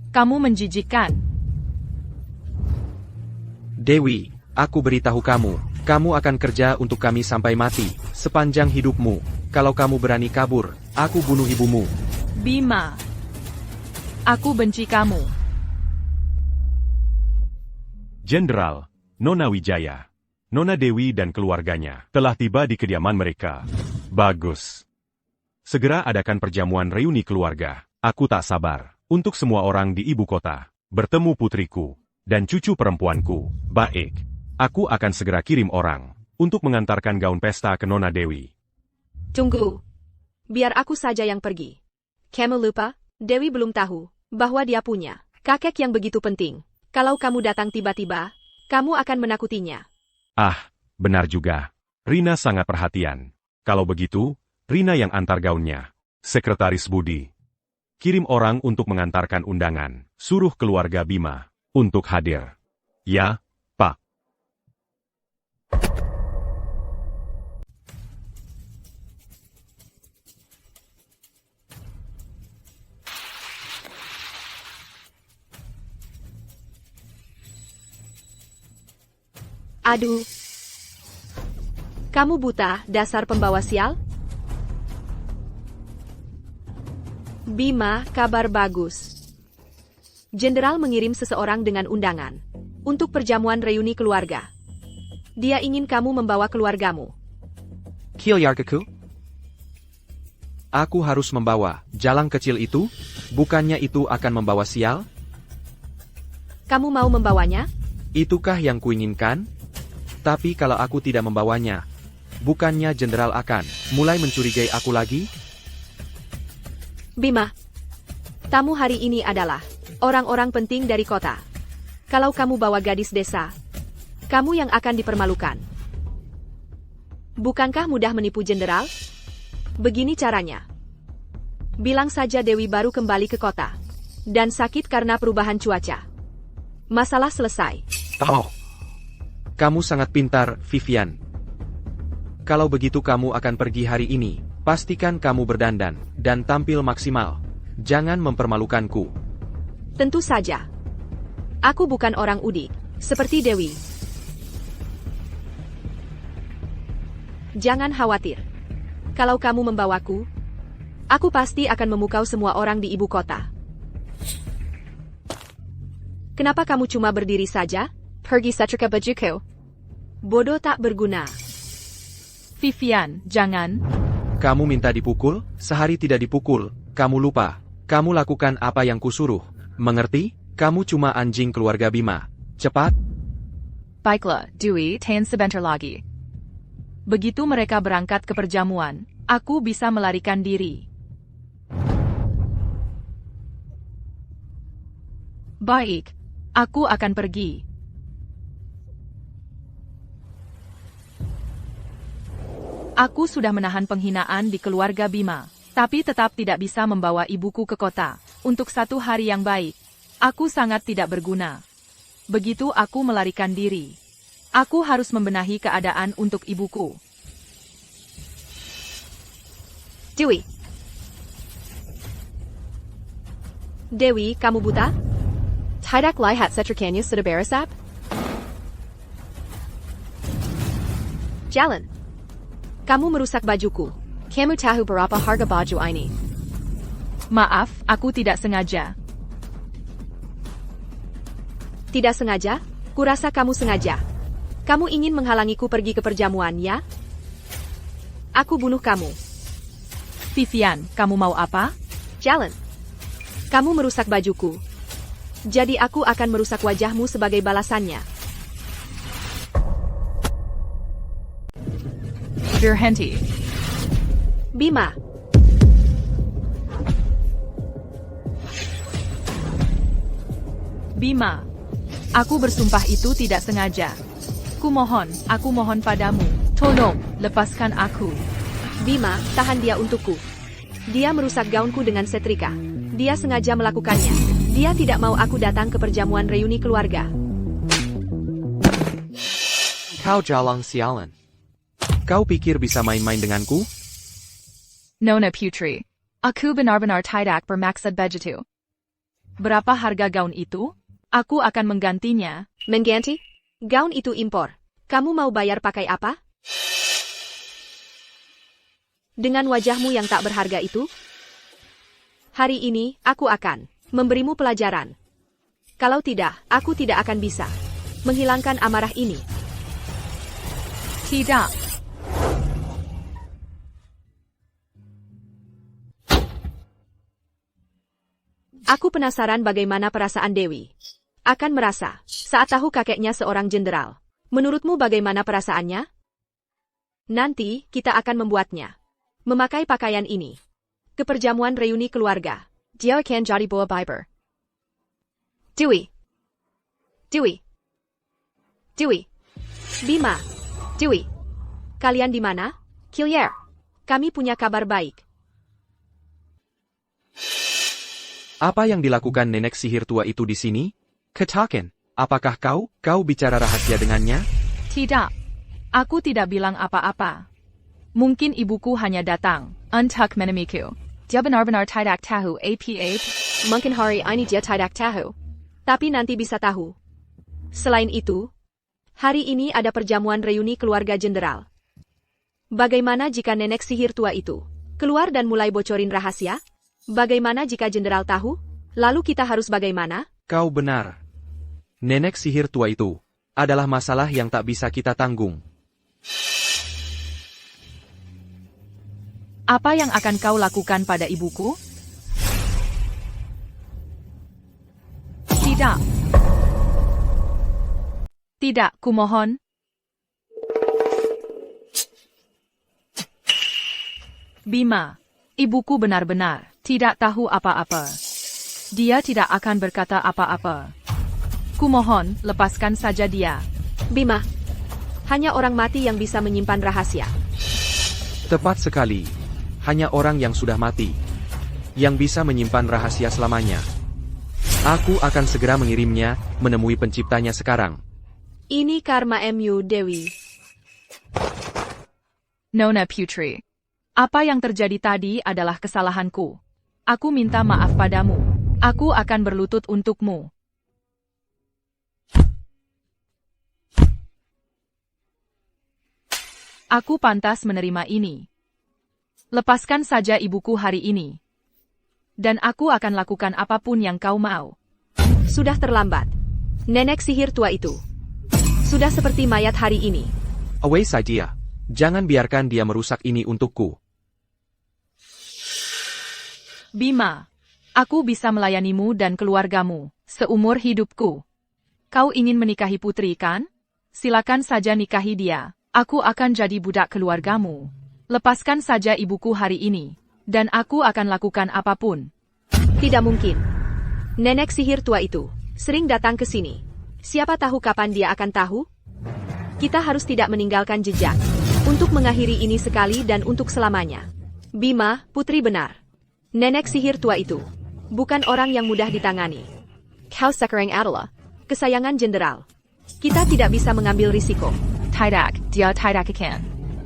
Kamu menjijikkan. Dewi, aku beritahu kamu, kamu akan kerja untuk kami sampai mati, sepanjang hidupmu. Kalau kamu berani kabur, aku bunuh ibumu. Bima. Aku benci kamu. Jenderal, Nona Wijaya, Nona Dewi dan keluarganya telah tiba di kediaman mereka. Bagus. Segera adakan perjamuan reuni keluarga. Aku tak sabar untuk semua orang di ibu kota bertemu putriku dan cucu perempuanku. Baik, aku akan segera kirim orang untuk mengantarkan gaun pesta ke Nona Dewi. Tunggu. Biar aku saja yang pergi. Kamu lupa, Dewi belum tahu bahwa dia punya kakek yang begitu penting. Kalau kamu datang tiba-tiba, kamu akan menakutinya. Ah, benar juga. Rina sangat perhatian. Kalau begitu, Rina yang antar gaunnya. Sekretaris Budi. Kirim orang untuk mengantarkan undangan. Suruh keluarga Bima untuk hadir. Ya, Pak. Aduh. Kamu buta, dasar pembawa sial? Bima, kabar bagus. Jenderal mengirim seseorang dengan undangan untuk perjamuan reuni keluarga. Dia ingin kamu membawa keluargamu. Kilyargaku? Aku harus membawa jalan kecil itu? Bukannya itu akan membawa sial? Kamu mau membawanya? Itukah yang kuinginkan? Tapi kalau aku tidak membawanya, bukannya jenderal akan mulai mencurigai aku lagi? Bima, tamu hari ini adalah orang-orang penting dari kota. Kalau kamu bawa gadis desa, kamu yang akan dipermalukan. Bukankah mudah menipu jenderal? Begini caranya. Bilang saja Dewi baru kembali ke kota dan sakit karena perubahan cuaca. Masalah selesai. Kamu sangat pintar, Vivian. Kalau begitu kamu akan pergi hari ini. Pastikan kamu berdandan dan tampil maksimal. Jangan mempermalukanku. Tentu saja. Aku bukan orang udik, seperti Dewi. Jangan khawatir. Kalau kamu membawaku, aku pasti akan memukau semua orang di ibu kota. Kenapa kamu cuma berdiri saja? Pergi setrika bajuku. Bodoh tak berguna. Vivian, jangan. Kamu minta dipukul, sehari tidak dipukul, kamu lupa. Kamu lakukan apa yang kusuruh. Mengerti? Kamu cuma anjing keluarga Bima. Cepat. Baiklah, Dewi, tahan sebentar lagi. Begitu mereka berangkat ke perjamuan, aku bisa melarikan diri. Baik, aku akan pergi. Aku sudah menahan penghinaan di keluarga Bima, tapi tetap tidak bisa membawa ibuku ke kota. Untuk satu hari yang baik, aku sangat tidak berguna. Begitu aku melarikan diri, aku harus membenahi keadaan untuk ibuku. Dewi. Dewi, kamu buta? Tidak lihat setrikanya sudah beresap? Jalan. Kamu merusak bajuku. Kamu tahu berapa harga baju ini? Maaf, aku tidak sengaja. Tidak sengaja? Kurasa kamu sengaja. Kamu ingin menghalangiku pergi ke perjamuan, ya? Aku bunuh kamu. Vivian, kamu mau apa? Jalan. Kamu merusak bajuku. Jadi aku akan merusak wajahmu sebagai balasannya. Berhenti. Bima. Bima. Aku bersumpah itu tidak sengaja. Aku mohon padamu. Tolong, lepaskan aku. Bima, tahan dia untukku. Dia merusak gaunku dengan setrika. Dia sengaja melakukannya. Dia tidak mau aku datang ke perjamuan reuni keluarga. Kau jalang sialan. Kau pikir bisa main-main denganku? Nona Putri. Aku benar-benar tidak bermaksud begitu. Berapa harga gaun itu? Aku akan menggantinya. Mengganti? Gaun itu impor. Kamu mau bayar pakai apa? Dengan wajahmu yang tak berharga itu? Hari ini, aku akan memberimu pelajaran. Kalau tidak, aku tidak akan bisa menghilangkan amarah ini. Tidak. Aku penasaran bagaimana perasaan Dewi. Akan merasa saat tahu kakeknya seorang jenderal. Menurutmu bagaimana perasaannya? Nanti, kita akan membuatnya memakai pakaian ini ke perjamuan reuni keluarga. Dia akan jadi bawa Biber. Dewi. Dewi. Dewi. Bima. Dewi. Kalian di mana? Kilyer. Kami punya kabar baik. Apa yang dilakukan nenek sihir tua itu di sini? Katakan, apakah kau bicara rahasia dengannya? Tidak. Aku tidak bilang apa-apa. Mungkin ibuku hanya datang untuk menemuiku. Dia benar-benar tidak tahu apa-apa. Mungkin hari ini dia tidak tahu. Tapi nanti bisa tahu. Selain itu, hari ini ada perjamuan reuni keluarga jenderal. Bagaimana jika nenek sihir tua itu keluar dan mulai bocorin rahasia? Bagaimana jika jenderal tahu? Lalu kita harus bagaimana? Kau benar. Nenek sihir tua itu adalah masalah yang tak bisa kita tanggung. Apa yang akan kau lakukan pada ibuku? Tidak. Tidak, kumohon. Bima, ibuku benar-benar Tidak tahu apa-apa. Dia tidak akan berkata apa-apa. Kumohon, lepaskan saja dia. Bima, hanya orang mati yang bisa menyimpan rahasia. Tepat sekali. Hanya orang yang sudah mati yang bisa menyimpan rahasia selamanya. Aku akan segera mengirimnya menemui penciptanya sekarang. Ini karma MU Dewi. Nona Putri. Apa yang terjadi tadi adalah kesalahanku. Aku minta maaf padamu. Aku akan berlutut untukmu. Aku pantas menerima ini. Lepaskan saja ibuku hari ini. Dan aku akan lakukan apapun yang kau mau. Sudah terlambat. Nenek sihir tua itu sudah seperti mayat hari ini. Away saja. Jangan biarkan dia merusak ini untukku. Bima, aku bisa melayanimu dan keluargamu seumur hidupku. Kau ingin menikahi putri kan? Silakan saja nikahi dia. Aku akan jadi budak keluargamu. Lepaskan saja ibuku hari ini, dan aku akan lakukan apapun. Tidak mungkin. Nenek sihir tua itu sering datang ke sini. Siapa tahu kapan dia akan tahu? Kita harus tidak meninggalkan jejak untuk mengakhiri ini sekali dan untuk selamanya. Bima, putri benar. Nenek sihir tua itu bukan orang yang mudah ditangani. Kau sekarang adalah kesayangan jenderal. Kita tidak bisa mengambil risiko. Tidak, dia tidak akan.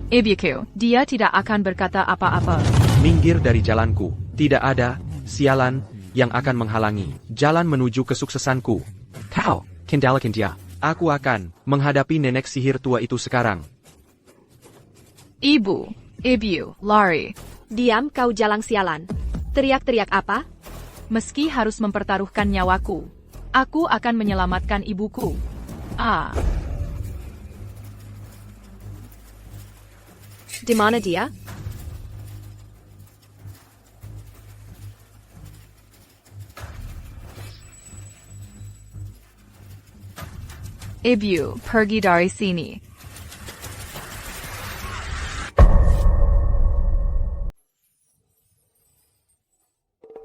Ibuku, dia tidak akan berkata apa-apa. Minggir dari jalanku. Tidak ada, sialan, yang akan menghalangi jalan menuju kesuksesanku. Kau, kendalikan dia. Aku akan menghadapi nenek sihir tua itu sekarang. Ibu, lari. Diam kau jalang sialan. Teriak-teriak apa? Meski harus mempertaruhkan nyawaku, aku akan menyelamatkan ibuku. Di mana dia? Ibu, pergi dari sini.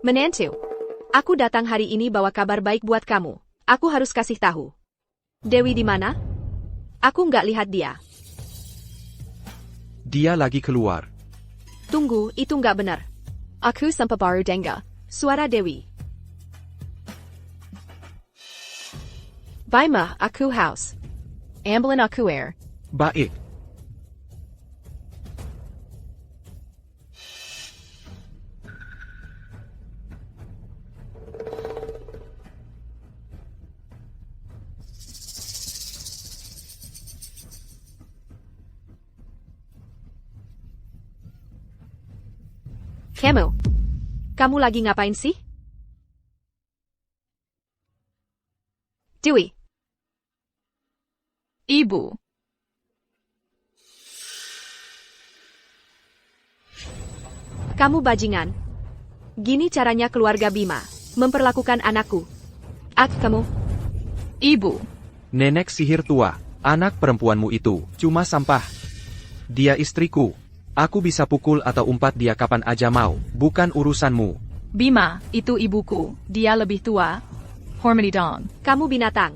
Menantu, aku datang hari ini bawa kabar baik buat kamu. Aku harus kasih tahu. Dewi di mana? Aku nggak lihat dia. Dia lagi keluar. Tunggu, itu nggak benar. Aku sampai baru dengar suara Dewi. Bima, aku haus. Ambilin aku air. Baik. Kamu lagi ngapain sih? Dewi. Ibu. Kamu bajingan. Gini caranya keluarga Bima memperlakukan anakku. Kamu. Ibu. Nenek sihir tua, anak perempuanmu itu cuma sampah. Dia istriku. Aku bisa pukul atau umpat dia kapan aja mau, bukan urusanmu. Bima, itu ibuku. Dia lebih tua. Hormati dong. Kamu binatang.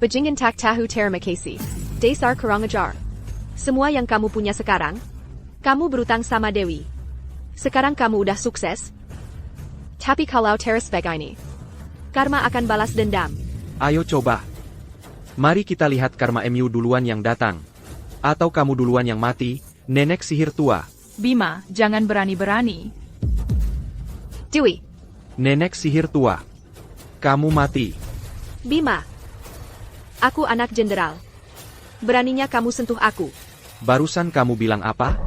Bajingan tak tahu terima kasih. Dasar kurang ajar. Semua yang kamu punya sekarang, kamu berutang sama Dewi. Sekarang kamu udah sukses. Tapi kalau terus begini, karma akan balas dendam. Ayo coba. Mari kita lihat karma MU duluan yang datang. Atau kamu duluan yang mati, nenek sihir tua. Bima, jangan berani-berani. Dewi. Nenek sihir tua. Kamu mati. Bima. Aku anak jenderal. Beraninya kamu sentuh aku. Barusan kamu bilang apa?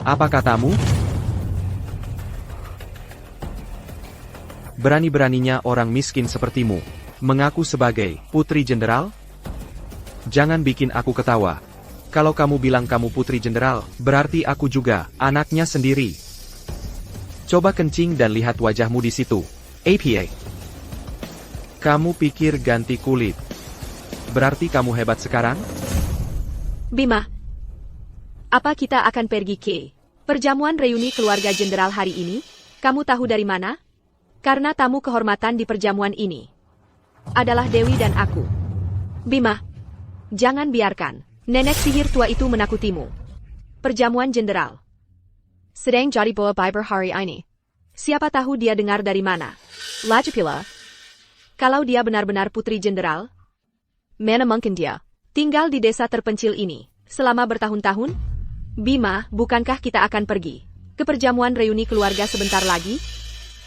Apa katamu? Berani-beraninya orang miskin sepertimu mengaku sebagai putri jenderal? Jangan bikin aku ketawa. Kalau kamu bilang kamu putri jenderal, berarti aku juga anaknya sendiri. Coba kencing dan lihat wajahmu di situ. APA. Kamu pikir ganti kulit? Berarti kamu hebat sekarang? Bima. Apa kita akan pergi ke Perjamuan reuni keluarga jenderal hari ini, kamu tahu dari mana? Karena tamu kehormatan di perjamuan ini adalah Dewi dan aku. Bima, jangan biarkan nenek sihir tua itu menakutimu. Perjamuan jenderal sedang jadi bola Biber hari ini. Siapa tahu dia dengar dari mana? Lagipula, kalau dia benar-benar putri jenderal, mana mungkin dia tinggal di desa terpencil ini selama bertahun-tahun? Bima, bukankah kita akan pergi ke perjamuan reuni keluarga sebentar lagi?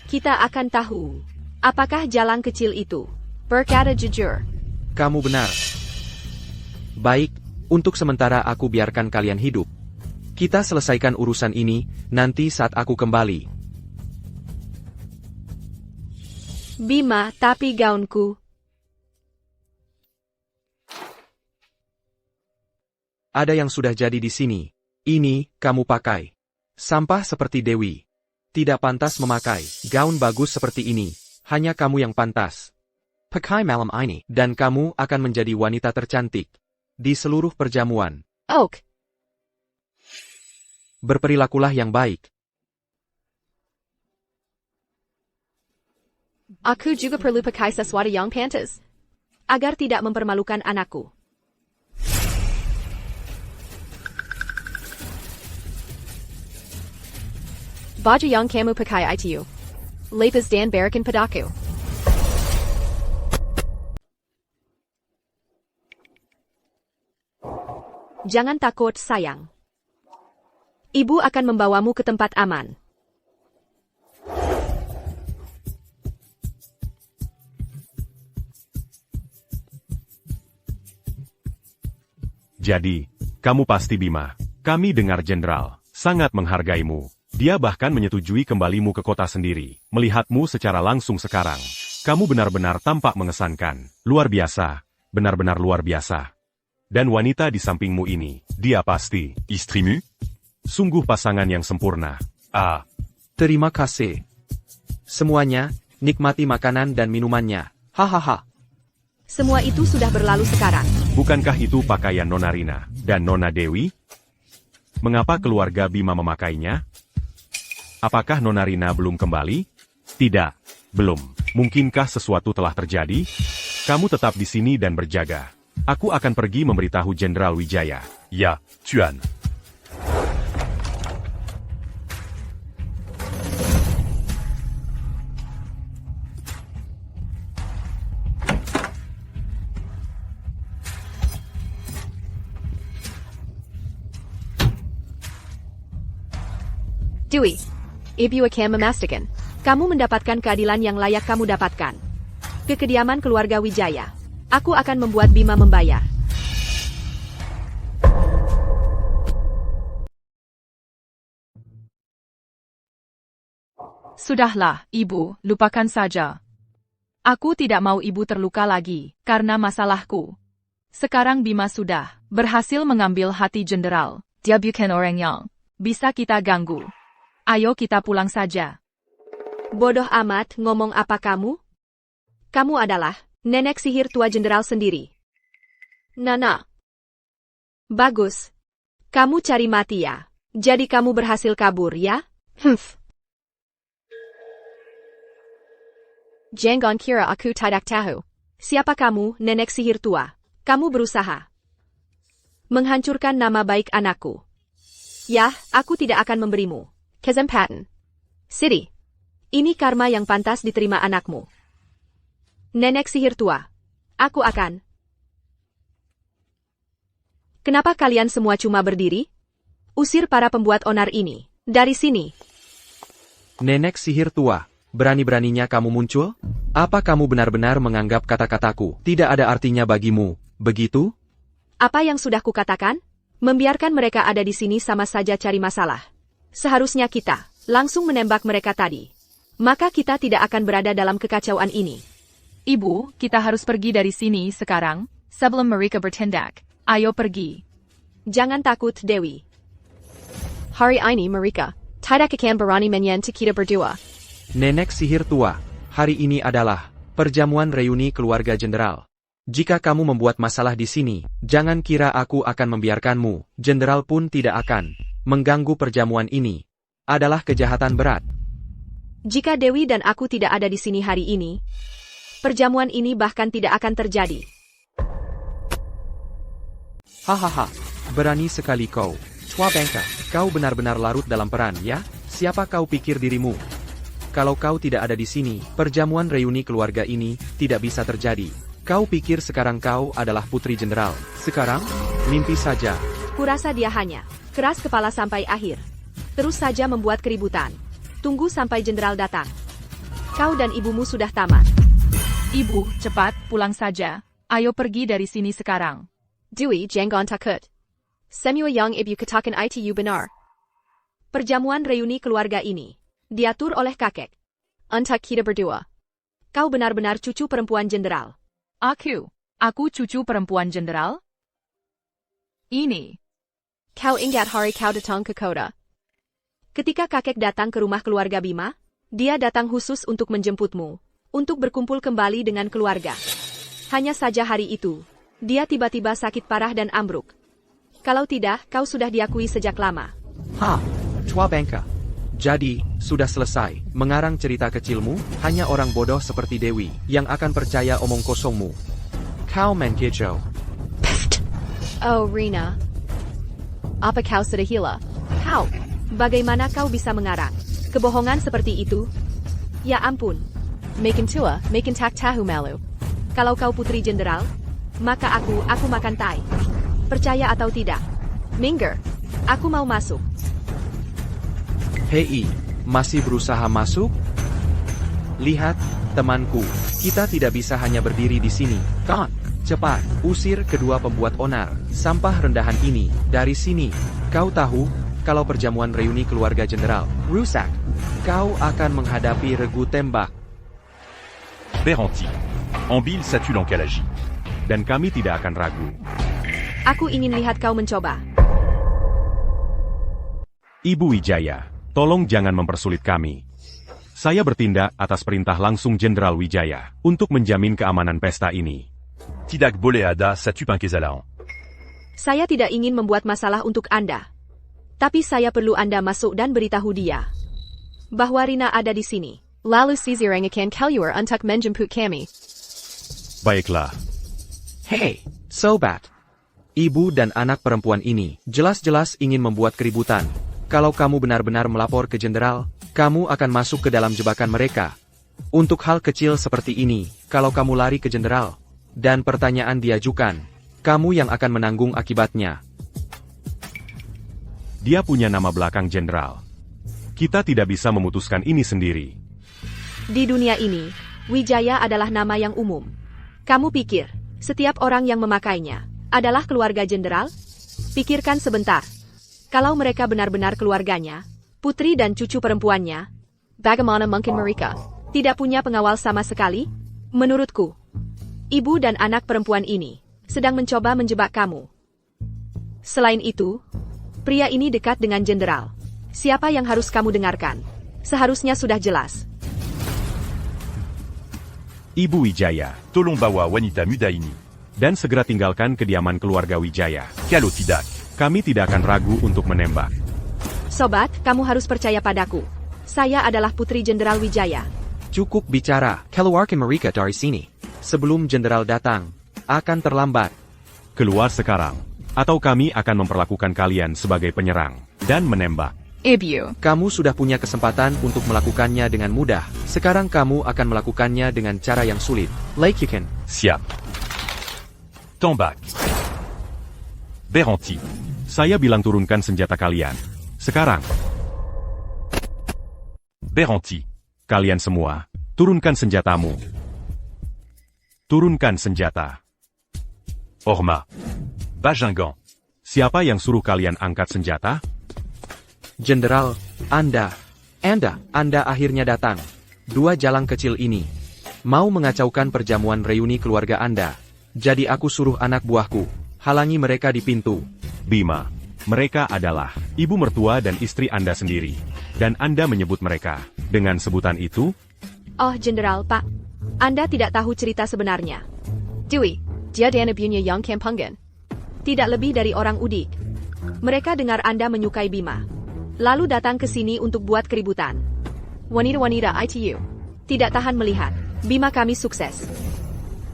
Kita akan tahu apakah jalan kecil itu berkata jujur. Kamu benar. Baik, untuk sementara aku biarkan kalian hidup. Kita selesaikan urusan ini nanti saat aku kembali. Bima, tapi gaunku. Ada yang sudah jadi di sini. Ini, kamu pakai. Sampah seperti Dewi. Tidak pantas memakai gaun bagus seperti ini. Hanya kamu yang pantas. Pakai malam ini. Dan kamu akan menjadi wanita tercantik di seluruh perjamuan. Oak. Berperilakulah yang baik. Aku juga perlu pakai sesuatu yang pantas agar tidak mempermalukan anakku. Baju yang kamu pakai itu lepas dan berikan padaku. Jangan takut, sayang. Ibu akan membawamu ke tempat aman. Jadi, kamu pasti Bima. Kami dengar jenderal sangat menghargaimu. Dia bahkan menyetujui kembalimu ke kota sendiri. Melihatmu secara langsung sekarang, kamu benar-benar tampak mengesankan. Luar biasa, benar-benar luar biasa. Dan wanita di sampingmu ini, dia pasti Istrimu? sungguh pasangan yang sempurna. Ah, Terima kasih. Semuanya, nikmati makanan dan minumannya. Hahaha. Semua itu sudah berlalu sekarang. Bukankah itu pakaian Nona Rina dan Nona Dewi? Mengapa keluarga Bima memakainya? Apakah Nona Rina belum kembali? Tidak, belum. Mungkinkah sesuatu telah terjadi? Kamu tetap di sini dan berjaga. Aku akan pergi memberitahu Jenderal Wijaya. ya, Tuan. Dewi, ibu akan memastikan kamu mendapatkan keadilan yang layak kamu dapatkan. Ke kediaman keluarga Wijaya. Aku akan membuat Bima membayar. Sudahlah, Ibu, lupakan saja. Aku tidak mau Ibu terluka lagi, karena masalahku. Sekarang Bima sudah berhasil mengambil hati jenderal. Dia bukan orang yang bisa kita ganggu. Ayo kita pulang saja. Bodoh amat, ngomong apa kamu? Kamu adalah nenek sihir tua jenderal sendiri. Nana. Bagus. Kamu cari mati ya. Jadi kamu berhasil kabur ya? Jangan kira aku tidak tahu. Siapa kamu, nenek sihir tua? Kamu berusaha menghancurkan nama baik anakku. Ya, aku tidak akan memberimu kesempatan. Siri, ini karma yang pantas diterima anakmu. Nenek sihir tua, aku akan. Kenapa kalian semua cuma berdiri? Usir para pembuat onar ini dari sini. Nenek sihir tua, berani-beraninya kamu muncul? Apa kamu benar-benar menganggap kata-kataku tidak ada artinya bagimu, begitu? Apa yang sudah kukatakan? Membiarkan mereka ada di sini sama saja cari masalah. Seharusnya kita langsung menembak mereka tadi. Maka kita tidak akan berada dalam kekacauan ini. Ibu, kita harus pergi dari sini sekarang, sebelum mereka bertindak. Ayo pergi. Jangan takut, Dewi. Hari ini mereka tidak akan berani menyentuh kita berdua. Nenek sihir tua, hari ini adalah perjamuan reuni keluarga jenderal. Jika kamu membuat masalah di sini, jangan kira aku akan membiarkanmu. Jenderal pun tidak akan. mengganggu perjamuan ini adalah kejahatan berat. Jika Dewi dan aku tidak ada di sini hari ini, perjamuan ini bahkan tidak akan terjadi. Hahaha, berani sekali kau. Chua Bangka, kau benar-benar larut dalam peran, ya? Siapa kau pikir dirimu? Kalau kau tidak ada di sini, perjamuan reuni keluarga ini tidak bisa terjadi. Kau pikir sekarang kau adalah putri jenderal. Sekarang, mimpi saja. Kurasa dia hanya keras kepala sampai akhir. Terus saja membuat keributan. Tunggu sampai jenderal datang. Kau dan ibumu sudah tamat. Ibu, cepat, pulang saja. Ayo pergi dari sini sekarang. Dewey, jangan takut. Semua yang ibu katakan itu benar. Perjamuan reuni keluarga ini diatur oleh kakek. Untuk kita berdua. Kau benar-benar cucu perempuan jenderal. Aku cucu perempuan jenderal? Ini. Kau ingat hari kau datang ke kota. Ketika kakek datang ke rumah keluarga Bima, dia datang khusus untuk menjemputmu, untuk berkumpul kembali dengan keluarga. Hanya saja hari itu, dia tiba-tiba sakit parah dan ambruk. Kalau tidak, kau sudah diakui sejak lama. Chua Bangka. Jadi, sudah selesai. Mengarang cerita kecilmu, hanya orang bodoh seperti Dewi yang akan percaya omong kosongmu. Kau main kicau. Oh, Rina. Apa kau sudah gila? Kau, bagaimana kau bisa mengarang kebohongan seperti itu? Ya ampun. Makin tua, makin tak tahu malu. Kalau kau putri jenderal, maka aku makan tai. Percaya atau tidak? Minggir. Aku mau masuk. Hei, masih berusaha masuk? Lihat, temanku, kita tidak bisa hanya berdiri di sini. Kan? Cepat, usir kedua pembuat onar, sampah rendahan ini, dari sini. Kau tahu, kalau perjamuan reuni keluarga jenderal rusak, kau akan menghadapi regu tembak. Beranti. Ambil satu langkah lagi. Dan kami tidak akan ragu. Aku ingin lihat kau mencoba. Ibu Wijaya, tolong jangan mempersulit kami. Saya bertindak atas perintah langsung Jenderal Wijaya untuk menjamin keamanan pesta ini. Tidak boleh ada satu pengkesalahan. Saya tidak ingin membuat masalah untuk Anda. Tapi saya perlu Anda masuk dan beritahu dia bahwa Rina ada di sini. Lalu Caesar akan keluar untuk menjemput kami. Baiklah. Hei, sobat. Ibu dan anak perempuan ini jelas-jelas ingin membuat keributan. Kalau kamu benar-benar melapor ke jenderal, kamu akan masuk ke dalam jebakan mereka. Untuk hal kecil seperti ini, kalau kamu lari ke jenderal, dan pertanyaan diajukan, kamu yang akan menanggung akibatnya. Dia punya nama belakang jenderal. Kita tidak bisa memutuskan ini sendiri. Di dunia ini, Wijaya adalah nama yang umum. Kamu pikir, setiap orang yang memakainya adalah keluarga jenderal? Pikirkan sebentar. Kalau mereka benar-benar keluarganya, putri dan cucu perempuannya, bagaimana mungkin mereka tidak punya pengawal sama sekali? Menurutku, ibu dan anak perempuan ini sedang mencoba menjebak kamu. Selain itu, pria ini dekat dengan jenderal. Siapa yang harus kamu dengarkan? Seharusnya sudah jelas. Ibu Wijaya, Tolong bawa wanita muda ini. dan segera tinggalkan kediaman keluarga Wijaya. Kalau tidak, Kami tidak akan ragu untuk menembak. Sobat, kamu harus percaya padaku. Saya adalah putri Jenderal Wijaya. Cukup bicara, keluarkan mereka dari sini. Sebelum jenderal datang, akan terlambat. Keluar sekarang, atau kami akan memperlakukan kalian sebagai penyerang dan menembak. Ibu. Kamu sudah punya kesempatan untuk melakukannya dengan mudah. Sekarang kamu akan melakukannya dengan cara yang sulit. Like you can. siap. Tombak. Beranti. Saya bilang turunkan senjata kalian. Sekarang. Beranti. Kalian semua, turunkan senjatamu. Turunkan senjata. Orma. Bajingan. Siapa yang suruh kalian angkat senjata? Jenderal, Anda akhirnya datang. Dua jalang kecil ini mau mengacaukan perjamuan reuni keluarga Anda. Jadi aku suruh anak buahku, halangi mereka di pintu. Bima, mereka adalah ibu mertua dan istri Anda sendiri. Dan Anda menyebut mereka dengan sebutan itu? Oh, Jenderal, Pak. Anda tidak tahu cerita sebenarnya. Dewi, dia dan ibunya yang kampungan. Tidak lebih dari orang udik. Mereka dengar Anda menyukai Bima. Lalu datang ke sini untuk buat keributan. Wanita-wanita ITU. Tidak tahan melihat. Bima kami sukses.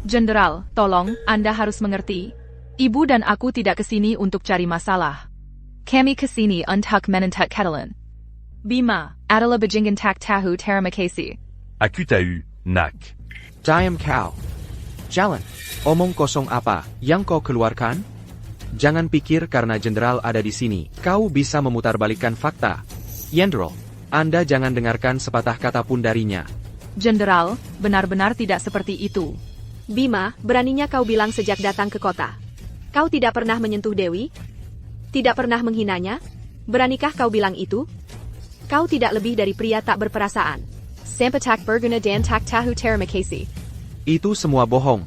Jenderal, tolong, Anda harus mengerti. Ibu dan aku tidak kesini untuk cari masalah. Kami kesini untuk menentuk keadilan. Bima, adalah bajingan tak tahu terima kasih. Aku tahu, nak. Diam kau. Jalan. Omong kosong apa yang kau keluarkan? Jangan pikir karena jenderal ada di sini, kau bisa memutarbalikkan fakta. Jenderal, Anda jangan dengarkan sepatah kata pun darinya. Jenderal, benar-benar tidak seperti itu. Bima, beraninya kau bilang sejak datang ke kota. Kau tidak pernah menyentuh Dewi? Tidak pernah menghinanya? Beranikah kau bilang itu? Kau tidak lebih dari pria tak berperasaan. Sampai tak berguna dan tak tahu terima kasih. Itu semua bohong.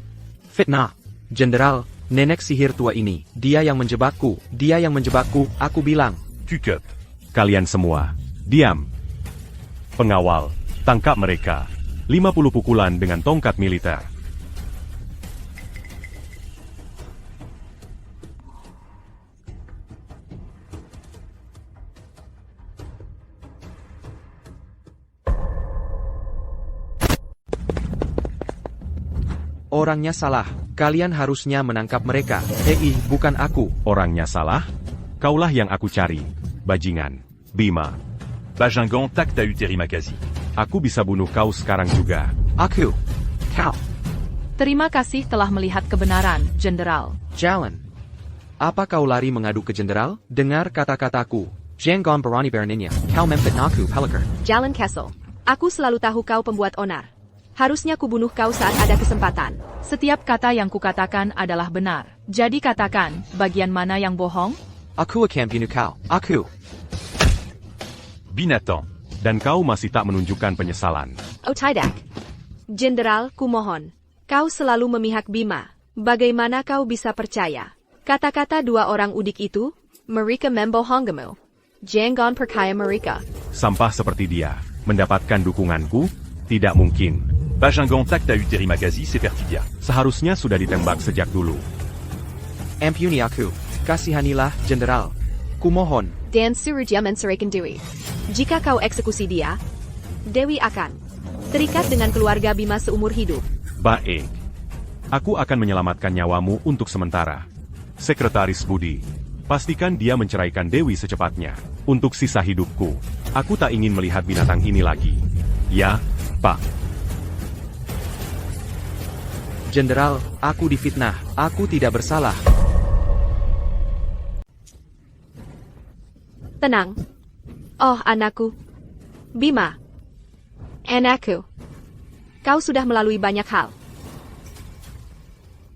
Fitnah. Jenderal, nenek sihir tua ini, dia yang menjebakku, aku bilang. Cukup. Kalian semua, diam. Pengawal, tangkap mereka. 50 pukulan dengan tongkat militer. Orangnya salah. Kalian harusnya menangkap mereka. Hei, bukan aku. Orangnya salah? Kaulah yang aku cari. Bajingan. Bima. Bajingan tak tahu terima kasih. Aku bisa bunuh kau sekarang juga. Aku. Kau. Terima kasih telah melihat kebenaran, Jenderal. Jalan. Apa kau lari mengadu ke jenderal? Dengar kata-kataku. Jangan berani beraninya. Kau memfitnahku, Pelakar. Jalan Castle. Aku selalu tahu kau pembuat onar. Harusnya kubunuh kau saat ada kesempatan. Setiap kata yang kukatakan adalah benar. Jadi katakan, bagian mana yang bohong? Aku akan bunuh kau. Aku. Binatang. Dan kau masih tak menunjukkan penyesalan. Oh tidak. Jenderal, kumohon. Kau selalu memihak Bima. Bagaimana kau bisa percaya? Kata-kata dua orang udik itu, mereka membohongmu. Jangan percaya mereka. Sampah seperti dia. Mendapatkan dukunganku? Tidak mungkin. Bajingan tak tahu terima kasih, c'est perfidia. Seharusnya sudah ditembak sejak dulu. Ampuni aku. Kasihanilah, jenderal. Kumohon. Dan suruh dia menceraikan Dewi. Jika kau eksekusi dia, Dewi akan terikat dengan keluarga Bima seumur hidup. Baik. Aku akan menyelamatkan nyawamu untuk sementara. Sekretaris Budi, pastikan dia menceraikan Dewi secepatnya. Untuk sisa hidupku, aku tak ingin melihat binatang ini lagi. Ya, Pak. Jenderal, aku difitnah. Aku tidak bersalah. Tenang. Oh, anakku. Bima. Anakku. Kau sudah melalui banyak hal.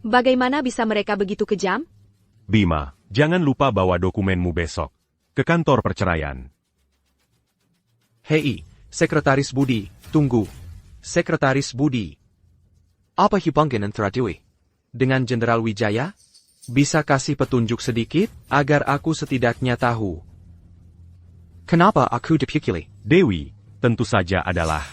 Bagaimana bisa mereka begitu kejam? Bima, jangan lupa bawa dokumenmu besok. Ke kantor perceraian. Hei, Sekretaris Budi, tunggu. Sekretaris Budi. Apa hubungan antara Dewi dengan Jenderal Wijaya? Bisa kasih petunjuk sedikit, agar aku setidaknya tahu. Kenapa aku dipukuli? Dewi, tentu saja adalah.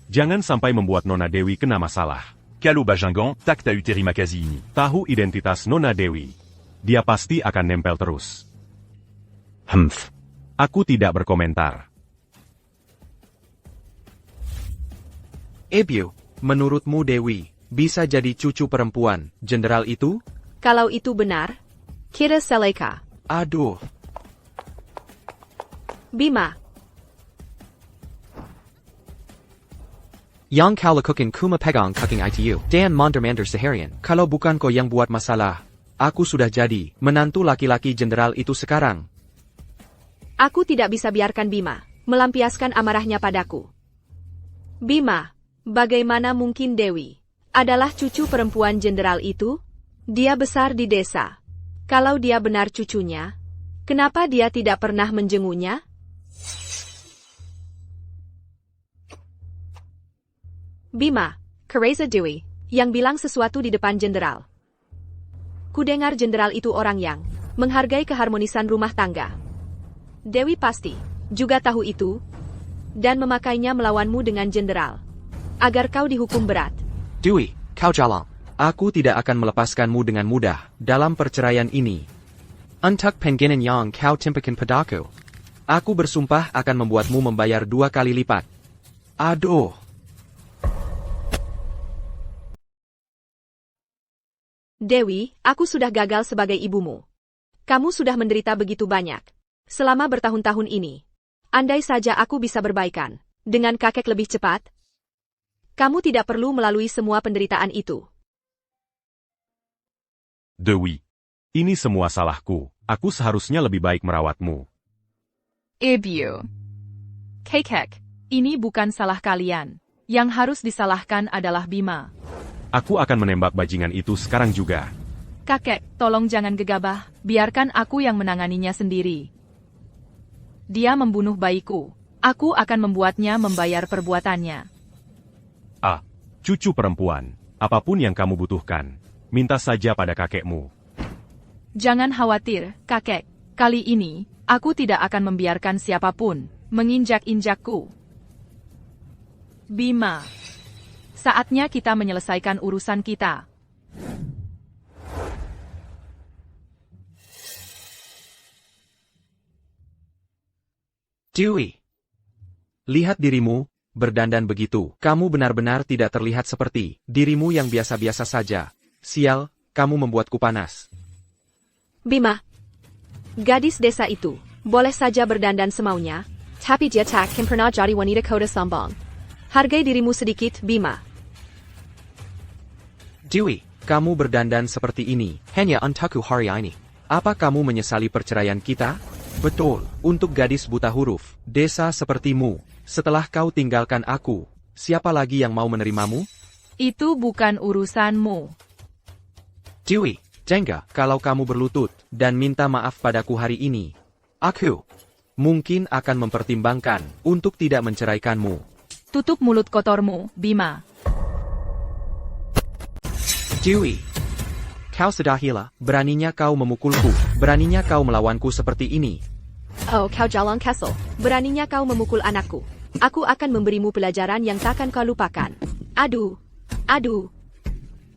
Jangan sampai membuat Nona Dewi kena masalah. Kalau Bajingan tak tahu terima kasih ini. Tahu identitas Nona Dewi. Dia pasti akan nempel terus. Aku tidak berkomentar. Ebio, menurutmu Dewi bisa jadi cucu perempuan jenderal itu? Kalau itu benar, kita seleka. Aduh. Bima, Yang kau lakukan kuma pegang kuking ITU dan mandar-mandar seharian. Kalau bukan kau yang buat masalah, aku sudah jadi menantu laki-laki jenderal itu sekarang. aku tidak bisa biarkan Bima melampiaskan amarahnya padaku. Bima, bagaimana mungkin Dewi adalah cucu perempuan jenderal itu? Dia besar di desa. Kalau dia benar cucunya, kenapa dia tidak pernah menjenguknya? Bima, Kereza Dewi, yang bilang sesuatu di depan jenderal. Kudengar jenderal itu orang yang menghargai keharmonisan rumah tangga. Dewi pasti juga tahu itu, dan memakainya melawanmu dengan jenderal, agar kau dihukum berat. Dewi, kau jalan. Aku tidak akan melepaskanmu dengan mudah dalam perceraian ini. Untuk pengginan yang kau timpakan padaku. Aku bersumpah akan membuatmu membayar 2 kali lipat. Aduh. Dewi, aku sudah gagal sebagai ibumu. Kamu sudah menderita begitu banyak. Selama bertahun-tahun ini. Andai saja aku bisa berbaikan. Dengan kakek lebih cepat. Kamu tidak perlu melalui semua penderitaan itu. Dewi. Ini semua salahku. Aku seharusnya lebih baik merawatmu. Ibu. Kakek, ini bukan salah kalian. Yang harus disalahkan adalah Bima. Aku akan menembak bajingan itu sekarang juga. Kakek, tolong jangan gegabah, biarkan aku yang menanganinya sendiri. Dia membunuh bayiku. Aku akan membuatnya membayar perbuatannya. Ah, cucu perempuan. Apapun yang kamu butuhkan, minta saja pada kakekmu. Jangan khawatir, kakek. Kali ini, aku tidak akan membiarkan siapapun menginjak-injakku. Bima. Saatnya kita menyelesaikan urusan kita. Dewi. Lihat dirimu, berdandan begitu. Kamu benar-benar tidak terlihat seperti dirimu yang biasa-biasa saja. Sial, kamu membuatku panas. Bima. Gadis desa itu, boleh saja berdandan semaunya, tapi dia tak akan pernah jadi wanita kota sombong. Hargai dirimu sedikit, Bima. Dewi, kamu berdandan seperti ini, hanya untukku hari ini. Apa kamu menyesali perceraian kita? Betul, untuk gadis buta huruf, desa sepertimu. Setelah kau tinggalkan aku, siapa lagi yang mau menerimamu? Itu bukan urusanmu. Dewi, jengga, kalau kamu berlutut dan minta maaf padaku hari ini, aku mungkin akan mempertimbangkan untuk tidak menceraikanmu. Tutup mulut kotormu, Bima. Dewi, kau sudah gila, beraninya kau memukulku, beraninya kau melawanku seperti ini. Oh, kau Jalong Castle, beraninya kau memukul anakku. Aku akan memberimu pelajaran yang takkan kau lupakan. Aduh, aduh.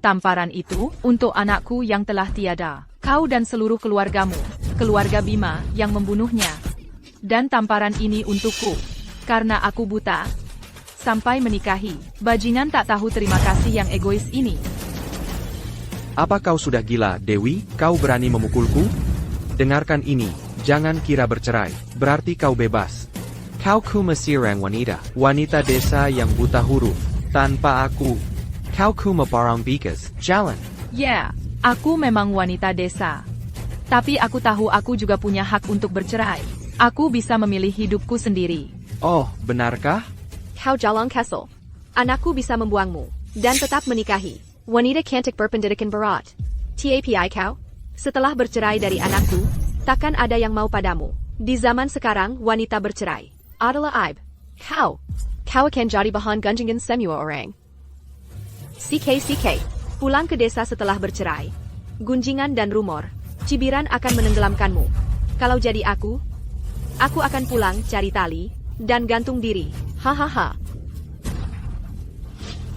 Tamparan itu untuk anakku yang telah tiada. Kau dan seluruh keluargamu, keluarga Bima yang membunuhnya. Dan tamparan ini untukku, karena aku buta. Sampai menikahi, bajingan tak tahu terima kasih yang egois ini. Apa kau sudah gila, Dewi? Kau berani memukulku? Dengarkan ini, jangan kira bercerai, berarti kau bebas. Kau ku mesirang wanita, wanita desa yang buta huruf, tanpa aku. Kau ku meparang bikas, jalan. Ya, aku memang wanita desa. Tapi aku tahu aku juga punya hak untuk bercerai. Aku bisa memilih hidupku sendiri. Oh, benarkah? Kau Jalong Castle. Anakku bisa membuangmu, dan tetap menikahi. Wanita cantik berpendidikan berat. TAPI kau? Setelah bercerai dari anakku, takkan ada yang mau padamu. Di zaman sekarang, wanita bercerai adalah aib. Kau akan jadi bahan gunjingan semua orang. CK, pulang ke desa setelah bercerai. Gunjingan dan rumor, cibiran akan menenggelamkanmu. Kalau jadi aku akan pulang cari tali, dan gantung diri. Hahaha.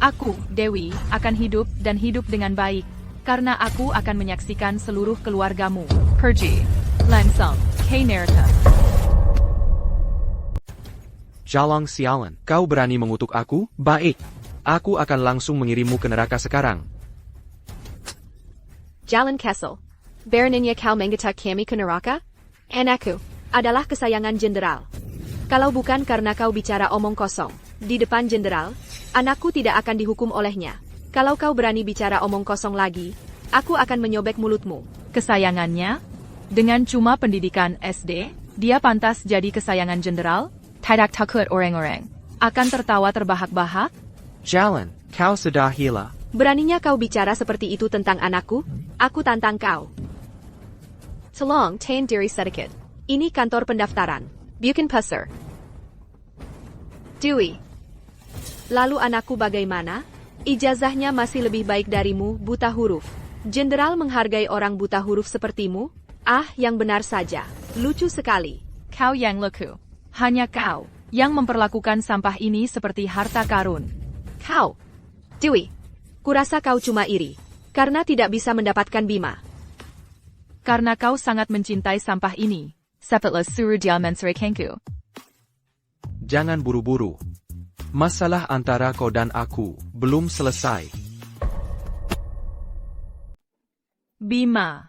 Aku, Dewi, akan hidup dan hidup dengan baik. Karena aku akan menyaksikan seluruh keluargamu. Pergi. Langsung. K Narita. Jalong sialan, kau berani mengutuk aku? Baik. Aku akan langsung mengirimmu ke neraka sekarang. Jalan Castle. Beraninya kau menggetak kami ke neraka? Anakku adalah kesayangan jenderal. Kalau bukan karena kau bicara omong kosong di depan jenderal, anakku tidak akan dihukum olehnya. Kalau kau berani bicara omong kosong lagi, aku akan menyobek mulutmu. Kesayangannya? Dengan cuma pendidikan SD, dia pantas jadi kesayangan jenderal? Tidak takut orang-orang akan tertawa terbahak-bahak? Jalan, kau sudah gila. Beraninya kau bicara seperti itu tentang anakku? Aku tantang kau. Tolong, tain diri sedikit. Ini kantor pendaftaran. Bukan pasar. Dewi. Lalu anakku bagaimana? Ijazahnya masih lebih baik darimu, buta huruf. Jenderal menghargai orang buta huruf sepertimu? Ah, yang benar saja. Lucu sekali. Kau yang lucu. Hanya kau yang memperlakukan sampah ini seperti harta karun. Kau. Dewi. Kurasa kau cuma iri. Karena tidak bisa mendapatkan Bima. Karena kau sangat mencintai sampah ini. Sapatlah suruh dia menceraikanku. Jangan buru-buru. Masalah antara kau dan aku belum selesai. Bima.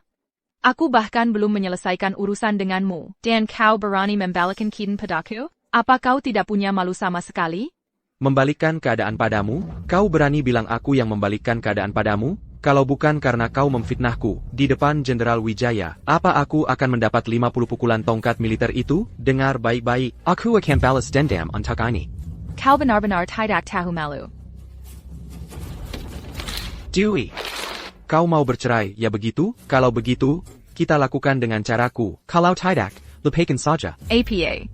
Aku bahkan belum menyelesaikan urusan denganmu. Dan kau berani membalikkan keadaan padaku? Apa kau tidak punya malu sama sekali? Membalikkan keadaan padamu? Kau berani bilang aku yang membalikkan keadaan padamu? Kalau bukan karena kau memfitnahku di depan Jenderal Wijaya, apa aku akan mendapat 50 pukulan tongkat militer itu? Dengar baik-baik, aku akan balas dendam untuk ini. Kau benar-benar tidak tahu malu. Dewi, kau mau bercerai, ya begitu? Kalau begitu, kita lakukan dengan caraku. Kalau tidak, lepaskan saja. APA.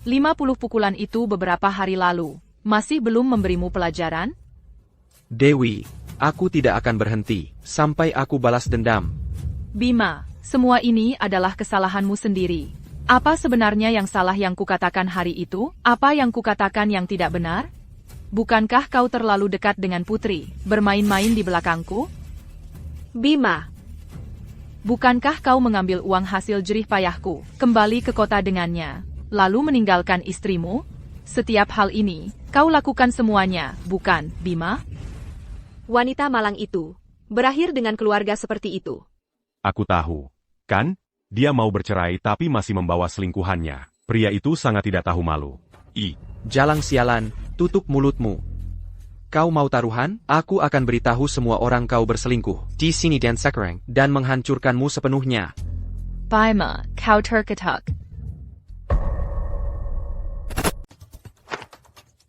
50 pukulan itu beberapa hari lalu. Masih belum memberimu pelajaran? Dewi, aku tidak akan berhenti sampai aku balas dendam. Bima, semua ini adalah kesalahanmu sendiri. Apa sebenarnya yang salah yang kukatakan hari itu? Apa yang kukatakan yang tidak benar? Bukankah kau terlalu dekat dengan putri, bermain-main di belakangku? Bima, Bukankah kau mengambil uang hasil jerih payahku, kembali ke kota dengannya, lalu meninggalkan istrimu? Setiap hal ini, kau lakukan semuanya, bukan, Bima? wanita malang itu berakhir dengan keluarga seperti itu. Aku tahu. Kan? Dia mau bercerai tapi masih membawa selingkuhannya. Pria itu sangat tidak tahu malu. Jalang sialan, tutup mulutmu. Kau mau taruhan? Aku akan beritahu semua orang kau berselingkuh di sini dan sekarang, dan menghancurkanmu sepenuhnya. Bima, kau terketuk.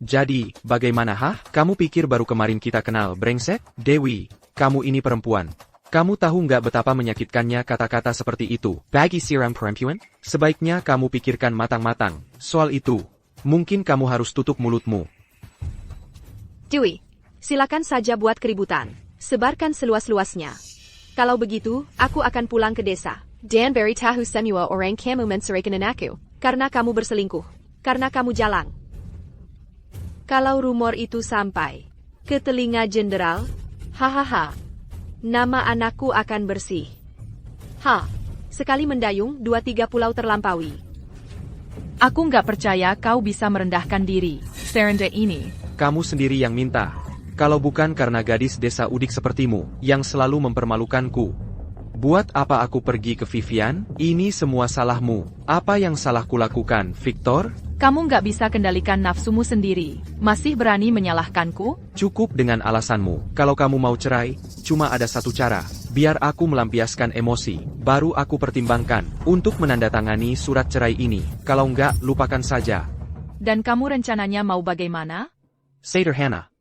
Jadi, bagaimana Kamu pikir baru kemarin kita kenal, brengsek? Dewi, kamu ini perempuan. Kamu tahu nggak betapa menyakitkannya kata-kata seperti itu? Bagi siram perempuan, sebaiknya kamu pikirkan matang-matang. Soal itu, mungkin kamu harus tutup mulutmu. Dewi, silakan saja buat keributan. Sebarkan seluas-luasnya. Kalau begitu, aku akan pulang ke desa. Dan beritahu semua orang kamu menceraikan aku. Karena kamu berselingkuh. Karena kamu jalang. Kalau rumor itu sampai ke telinga jenderal, hahaha, nama anakku akan bersih. Sekali mendayung, 2-3 pulau terlampaui. Aku nggak percaya kau bisa merendahkan diri. Serenda ini. Kamu sendiri yang minta. Kalau bukan karena gadis desa udik sepertimu, yang selalu mempermalukanku. Buat apa aku pergi ke Vivian? Ini semua salahmu. Apa yang salah kulakukan, Victor? Kamu nggak bisa kendalikan nafsumu sendiri. Masih berani menyalahkanku? Cukup dengan alasanmu. Kalau kamu mau cerai, cuma ada satu cara. Biar aku melampiaskan emosi, baru aku pertimbangkan untuk menandatangani surat cerai ini. Kalau enggak, lupakan saja. Dan kamu rencananya mau bagaimana? Sederhana.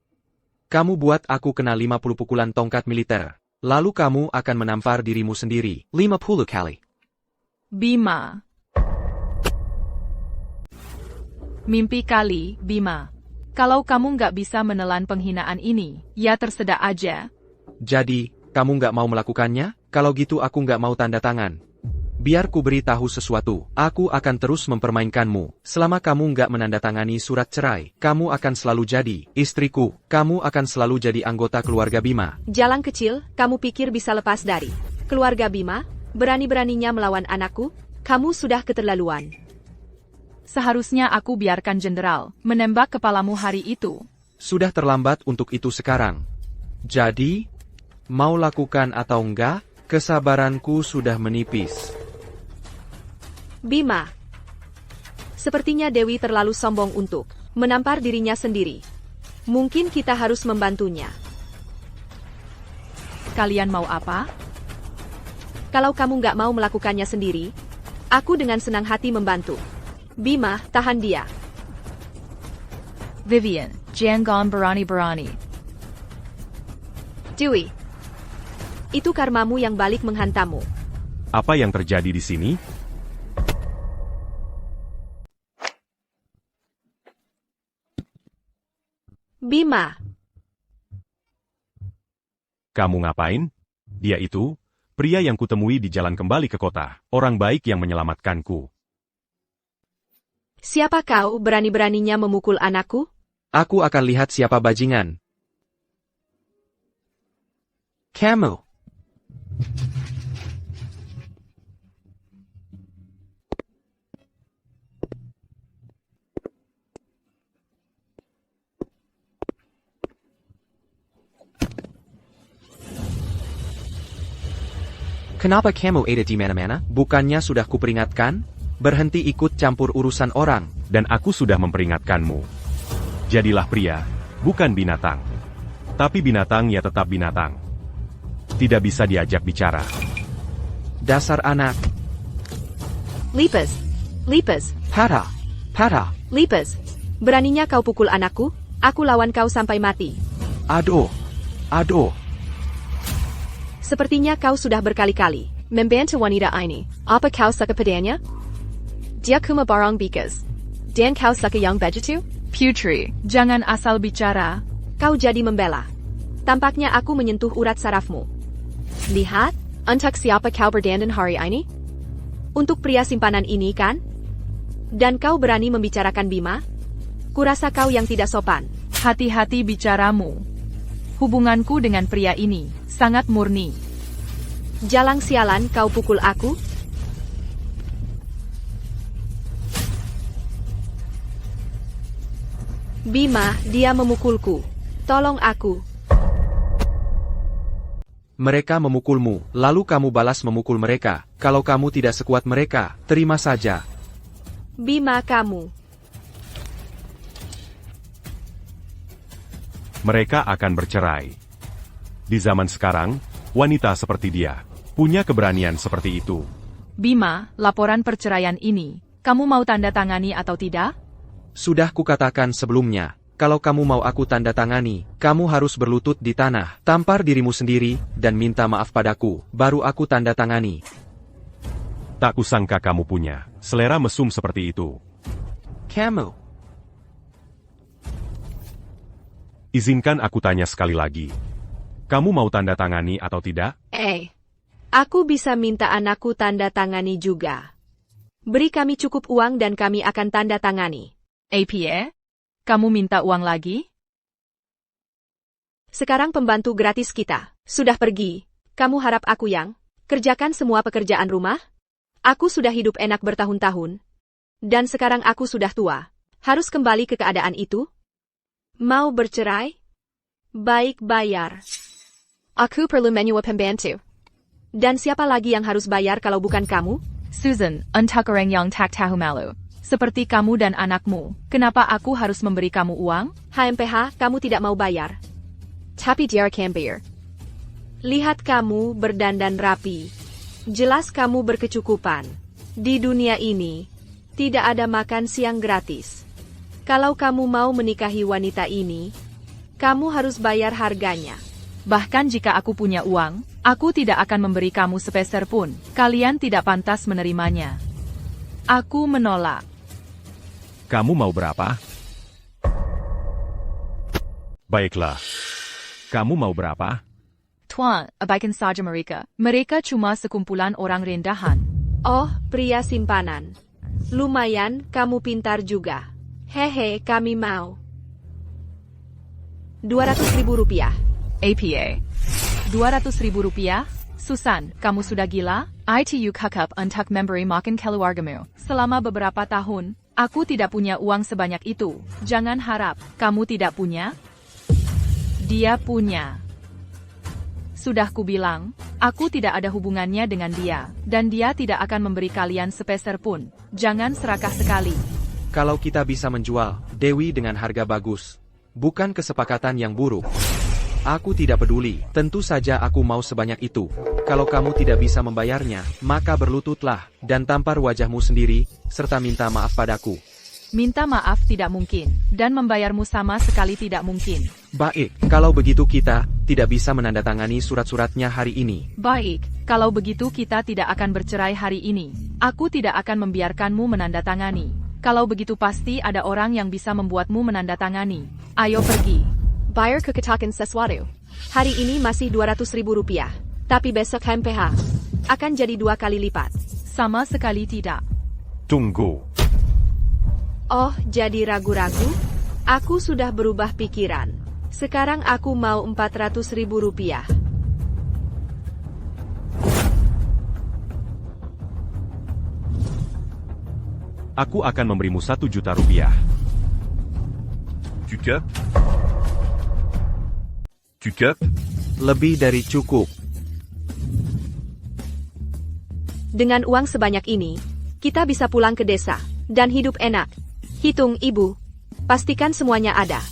Kamu buat aku kena 50 pukulan tongkat militer. Lalu kamu akan menampar dirimu sendiri 50 kali. Bima. Mimpi kali, Bima. Kalau kamu nggak bisa menelan penghinaan ini, ya tersedak aja. Jadi, kamu nggak mau melakukannya? Kalau gitu aku nggak mau tanda tangan. Biar ku beritahu sesuatu, aku akan terus mempermainkanmu. Selama kamu nggak menandatangani surat cerai, kamu akan selalu jadi istriku. Kamu akan selalu jadi anggota keluarga Bima. Jalang kecil, kamu pikir bisa lepas dari keluarga Bima? Berani-beraninya melawan anakku? Kamu sudah keterlaluan. Seharusnya aku biarkan jenderal menembak kepalamu hari itu. Sudah terlambat untuk itu sekarang. Jadi, mau lakukan atau enggak, kesabaranku sudah menipis. Bima. Sepertinya Dewi terlalu sombong untuk menampar dirinya sendiri. Mungkin kita harus membantunya. Kalian mau apa? Kalau kamu nggak mau melakukannya sendiri, aku dengan senang hati membantu. Bima, tahan dia. Vivian, jangan berani-berani. Dewi. Itu karmamu yang balik menghantamu. Apa yang terjadi di sini? Bima. Kamu ngapain? Dia itu, pria yang kutemui di jalan kembali ke kota, orang baik yang menyelamatkanku. Siapa kau berani-beraninya memukul anakku? Aku akan lihat siapa bajingan. Kamu. Kenapa kamu ada di mana-mana? Bukannya sudah kuperingatkan? Berhenti ikut campur urusan orang. Dan aku sudah memperingatkanmu. Jadilah pria, bukan binatang. Tapi binatang ya tetap binatang. Tidak bisa diajak bicara. Dasar anak. Lipas. Lipas. Patah. Patah. Lipas. Beraninya kau pukul anakku? Aku lawan kau sampai mati. Aduh. Aduh. Sepertinya kau sudah berkali-kali membantu wanita ini. Apa kau suka padanya? Dia cuma barang bekas. Dan kau suka yang begitu? Putri, jangan asal bicara. Kau jadi membela. Tampaknya aku menyentuh urat sarafmu. Lihat, untuk siapa kau berdandan hari ini? Untuk pria simpanan ini kan? Dan kau berani membicarakan Bima? Kurasa kau yang tidak sopan. Hati-hati bicaramu. Hubunganku dengan pria ini sangat murni. Jalang sialan kau pukul aku? Bima, dia memukulku. Tolong aku. Mereka memukulmu, lalu kamu balas memukul mereka. Kalau kamu tidak sekuat mereka, terima saja. Bima kamu. Mereka akan bercerai. Di zaman sekarang, wanita seperti dia punya keberanian seperti itu. Bima, laporan perceraian ini, kamu mau tanda tangani atau tidak? Sudah kukatakan sebelumnya, kalau kamu mau aku tanda tangani, kamu harus berlutut di tanah, tampar dirimu sendiri, dan minta maaf padaku, baru aku tanda tangani. Tak kusangka kamu punya selera mesum seperti itu. Kamu. Izinkan aku tanya sekali lagi. Kamu mau tanda tangani atau tidak? Aku bisa minta anakku tanda tangani juga. Beri kami cukup uang dan kami akan tanda tangani. APA? Kamu minta uang lagi? Sekarang pembantu gratis kita sudah pergi. Kamu harap aku yang kerjakan semua pekerjaan rumah? Aku sudah hidup enak bertahun-tahun. Dan sekarang aku sudah tua. Harus kembali ke keadaan itu? Mau bercerai? Baik, bayar. Aku perlu menyewa pembantu. Dan siapa lagi yang harus bayar kalau bukan kamu? Susan, untuk orang yang tak tahu malu. Seperti kamu dan anakmu, kenapa aku harus memberi kamu uang? HMPH, kamu tidak mau bayar. Tapi dia akan bayar. Lihat kamu berdandan rapi. Jelas kamu berkecukupan. Di dunia ini, tidak ada makan siang gratis. Kalau kamu mau menikahi wanita ini, kamu harus bayar harganya. Bahkan jika aku punya uang, aku tidak akan memberi kamu sepeser pun. Kalian tidak pantas menerimanya. Aku menolak. Kamu mau berapa? Baiklah. Kamu mau berapa? Tuan, abaikan saja mereka. Mereka cuma sekumpulan orang rendahan. Oh, pria simpanan. Lumayan, kamu pintar juga. Hehe, kami mau. 200.000 rupiah. APA. 200.000 rupiah? Susan, kamu sudah gila? ITU kakap untuk memberi makan keluargamu. Selama beberapa tahun, aku tidak punya uang sebanyak itu. Jangan harap, kamu tidak punya. Dia punya. Sudah kubilang, aku tidak ada hubungannya dengan dia, dan dia tidak akan memberi kalian sepeser pun. Jangan serakah sekali. Kalau kita bisa menjual Dewi dengan harga bagus, bukan kesepakatan yang buruk. Aku tidak peduli, tentu saja aku mau sebanyak itu. Kalau kamu tidak bisa membayarnya, maka berlututlah, dan tampar wajahmu sendiri, serta minta maaf padaku. Minta maaf tidak mungkin, dan membayarmu sama sekali tidak mungkin. Baik, kalau begitu kita tidak bisa menandatangani surat-suratnya hari ini. Baik, kalau begitu kita tidak akan bercerai hari ini. Aku tidak akan membiarkanmu menandatangani. Kalau begitu pasti ada orang yang bisa membuatmu menandatangani. Ayo pergi. Bayar keketakan sesuatu. Hari ini masih 200.000 rupiah. Tapi besok HMPH akan jadi 2 kali lipat. Sama sekali tidak. Tunggu. Oh, jadi ragu-ragu? Aku sudah berubah pikiran. Sekarang aku mau 400.000 rupiah. Aku akan memberimu 1 juta rupiah. Tu cup? Tu cup? Lebih dari cukup. Dengan uang sebanyak ini, kita bisa pulang ke desa dan hidup enak. Hitung, Ibu. Pastikan semuanya ada.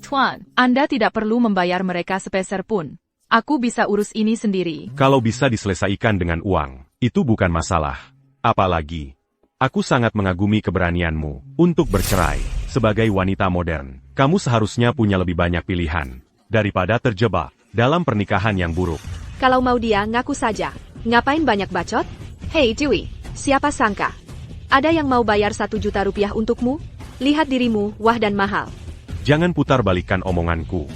Tuan, Anda tidak perlu membayar mereka sepeser pun. Aku bisa urus ini sendiri. Kalau bisa diselesaikan dengan uang, itu bukan masalah. Apalagi, aku sangat mengagumi keberanianmu untuk bercerai. Sebagai wanita modern, kamu seharusnya punya lebih banyak pilihan daripada terjebak dalam pernikahan yang buruk. Kalau mau dia, ngaku saja. Ngapain banyak bacot? Hei Dewi, siapa sangka? Ada yang mau bayar 1 juta rupiah untukmu? Lihat dirimu, wah dan mahal. Jangan putar balikan omonganku.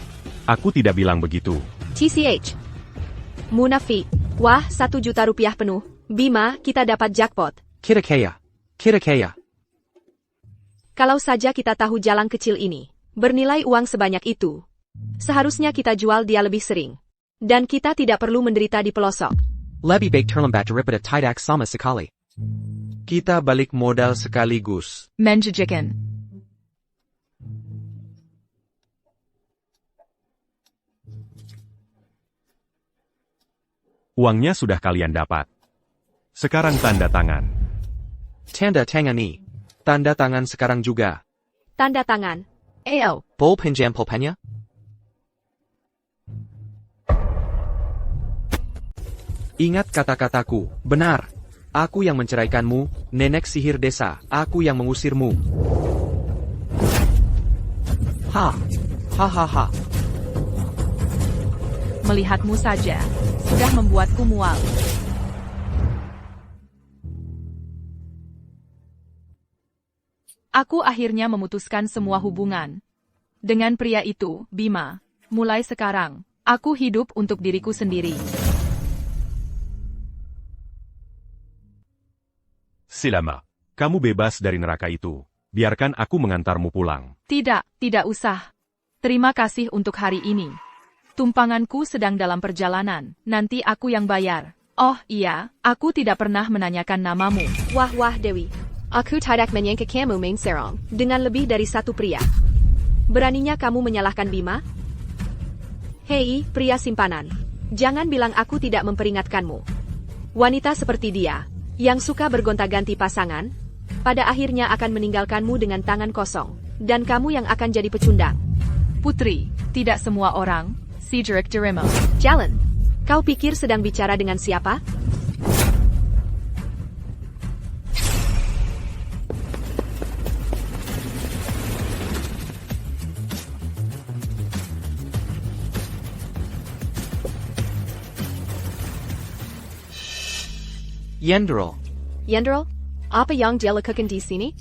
Aku tidak bilang begitu. TCH. Munafik. Wah, 1 juta rupiah penuh. Bima, kita dapat jackpot. Kita kaya. Kita kaya. Kalau saja kita tahu jalan kecil ini bernilai uang sebanyak itu, seharusnya kita jual dia lebih sering. Dan kita tidak perlu menderita di pelosok. Lebih baik terlambat daripada tidak sama sekali. Kita balik modal sekaligus. Menjanjikan. Uangnya sudah kalian dapat. Sekarang tanda tangan. Tanda tangani. Tanda tangan sekarang juga. Tanda tangan. AO. Bol pinjam pulpennya? Ingat kata-kataku, benar. Aku yang menceraikanmu, nenek sihir desa, aku yang mengusirmu. Ha. Melihatmu saja, sudah membuatku mual. Aku akhirnya memutuskan semua hubungan dengan pria itu, Bima. Mulai sekarang, aku hidup untuk diriku sendiri. Silama, kamu bebas dari neraka itu. Biarkan aku mengantarmu pulang. Tidak usah. Terima kasih untuk hari ini. Tumpanganku sedang dalam perjalanan, nanti aku yang bayar. Oh iya, aku tidak pernah menanyakan namamu. Wah Dewi. Aku tidak menyangka kamu main serong dengan lebih dari 1 pria. Beraninya kamu menyalahkan Bima? Hei, pria simpanan. Jangan bilang aku tidak memperingatkanmu. Wanita seperti dia, yang suka bergonta-ganti pasangan, pada akhirnya akan meninggalkanmu dengan tangan kosong, dan kamu yang akan jadi pecundang. Putri, tidak semua orang, si Jerik Jeremo. Jalan. Kau pikir sedang bicara dengan siapa? Yendro. Yendro, apa yang dia lakukan di sini?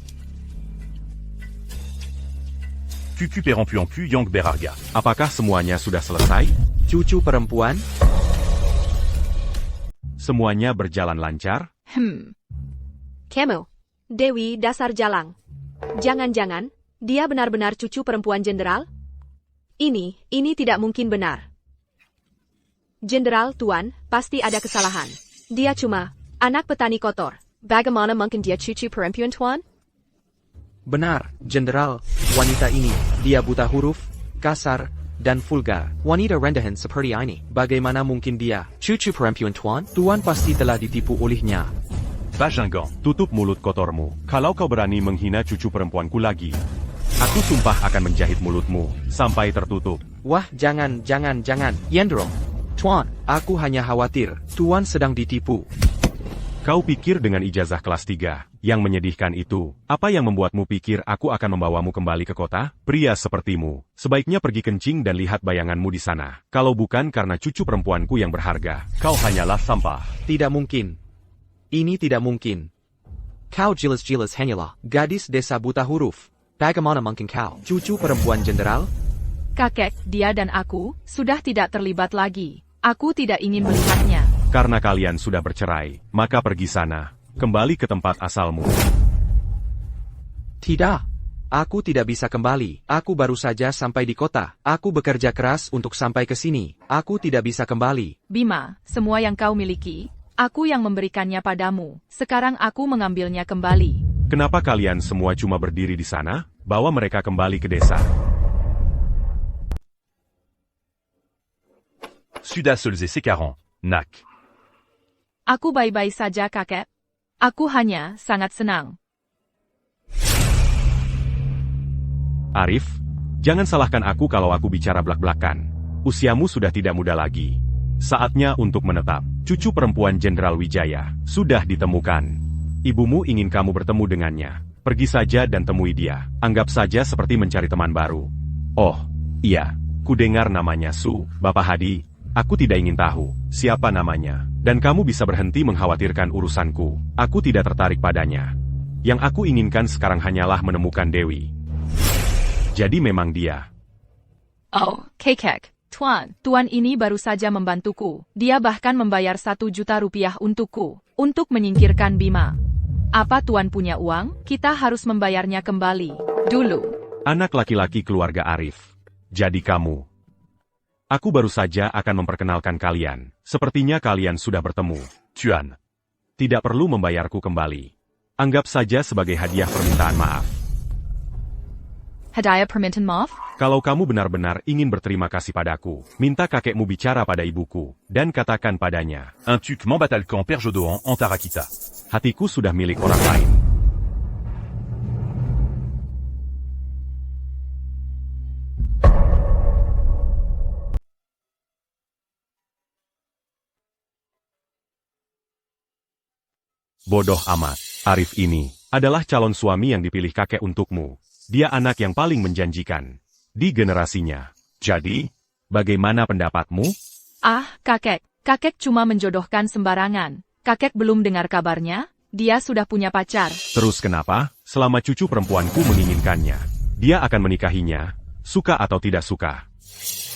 Cucu perempuanku yang berharga. Apakah semuanya sudah selesai? Cucu perempuan? Semuanya berjalan lancar? Kamu, Dewi dasar jalang. Jangan-jangan, dia benar-benar cucu perempuan jenderal? Ini tidak mungkin benar. Jenderal, Tuan, pasti ada kesalahan. Dia cuma anak petani kotor. Bagaimana mungkin dia cucu perempuan, Tuan? Benar, Jenderal. Wanita ini, dia buta huruf, kasar, dan vulgar. Wanita rendahan seperti ini. Bagaimana mungkin dia cucu perempuan, Tuan? Tuan pasti telah ditipu olehnya. Bajingan. Tutup mulut kotormu. Kalau kau berani menghina cucu perempuanku lagi, aku sumpah akan menjahit mulutmu sampai tertutup. Wah, jangan. Yendro. Tuan, aku hanya khawatir. Tuan sedang ditipu. Kau pikir dengan ijazah kelas 3, yang menyedihkan itu, apa yang membuatmu pikir aku akan membawamu kembali ke kota? Pria sepertimu, sebaiknya pergi kencing dan lihat bayanganmu di sana. Kalau bukan karena cucu perempuanku yang berharga, kau hanyalah sampah. Tidak mungkin. Ini tidak mungkin. Kau jelas-jelas hanyalah gadis desa buta huruf. Bagaimana mungkin kau cucu perempuan jenderal? Kakek, dia dan aku, sudah tidak terlibat lagi. Aku tidak ingin melihatnya. Karena kalian sudah bercerai, maka pergi sana. Kembali ke tempat asalmu. Tidak. Aku tidak bisa kembali. Aku baru saja sampai di kota. Aku bekerja keras untuk sampai ke sini. Aku tidak bisa kembali. Bima, semua yang kau miliki, aku yang memberikannya padamu. Sekarang aku mengambilnya kembali. Kenapa kalian semua cuma berdiri di sana? Bawa mereka kembali ke desa. Suda Solze Sekaran. Nak. Aku baik-baik saja, kakek. Aku hanya sangat senang. Arif, jangan salahkan aku kalau aku bicara blak-blakan. Usiamu sudah tidak muda lagi. Saatnya untuk menetap. Cucu perempuan Jenderal Wijaya sudah ditemukan. Ibumu ingin kamu bertemu dengannya. Pergi saja dan temui dia. Anggap saja seperti mencari teman baru. Oh, iya. Ku dengar namanya Su, Bapak Hadi. Aku tidak ingin tahu siapa namanya. Dan kamu bisa berhenti mengkhawatirkan urusanku. Aku tidak tertarik padanya. Yang aku inginkan sekarang hanyalah menemukan Dewi. Jadi memang dia. Oh, kakek. Tuan ini baru saja membantuku. Dia bahkan membayar 1 juta rupiah untukku. Untuk menyingkirkan Bima. Apa Tuan punya uang? Kita harus membayarnya kembali. Dulu. Anak laki-laki keluarga Arif. Jadi kamu. Aku baru saja akan memperkenalkan kalian. Sepertinya kalian sudah bertemu. Tuan. Tidak perlu membayarku kembali. Anggap saja sebagai hadiah permintaan maaf. Hadiah permintaan maaf? Kalau kamu benar-benar ingin berterima kasih padaku, minta kakekmu bicara pada ibuku, dan katakan padanya. Un tuc m'embatalcan Père Jodohan en Tarakita. Hatiku sudah milik orang lain. Bodoh amat. Arif ini adalah calon suami yang dipilih kakek untukmu. Dia anak yang paling menjanjikan di generasinya. Jadi, bagaimana pendapatmu? Ah, kakek. Kakek cuma menjodohkan sembarangan. Kakek belum dengar kabarnya? Dia sudah punya pacar. Terus kenapa? Selama cucu perempuanku menginginkannya, dia akan menikahinya, suka atau tidak suka.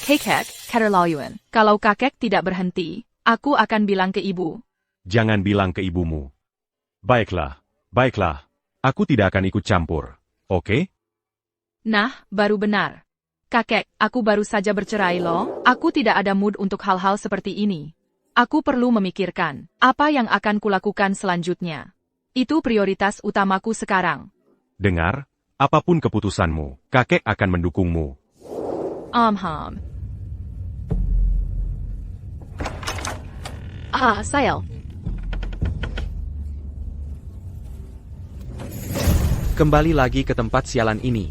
Kakek, keterlaluan. Kalau kakek tidak berhenti, aku akan bilang ke ibu. Jangan bilang ke ibumu. Baiklah, baiklah. Aku tidak akan ikut campur. Oke? Nah, baru benar. Kakek, aku baru saja bercerai loh. Aku tidak ada mood untuk hal-hal seperti ini. Aku perlu memikirkan apa yang akan kulakukan selanjutnya. Itu prioritas utamaku sekarang. Dengar, apapun keputusanmu, kakek akan mendukungmu. Sayal. Kembali lagi ke tempat sialan ini.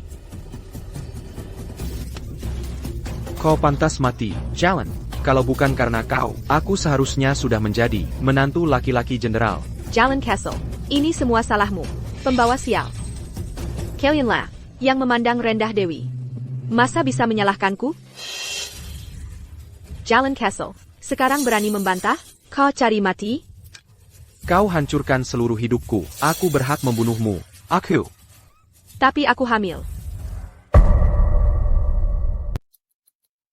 Kau pantas mati, Jalan. Kalau bukan karena kau, aku seharusnya sudah menjadi menantu laki-laki jenderal. Jalan Castle. Ini semua salahmu. Pembawa sial. Kalianlah yang memandang rendah Dewi. Masa bisa menyalahkanku? Jalan Castle. Sekarang berani membantah? Kau cari mati? Kau hancurkan seluruh hidupku. Aku berhak membunuhmu. Aku. Tapi aku hamil.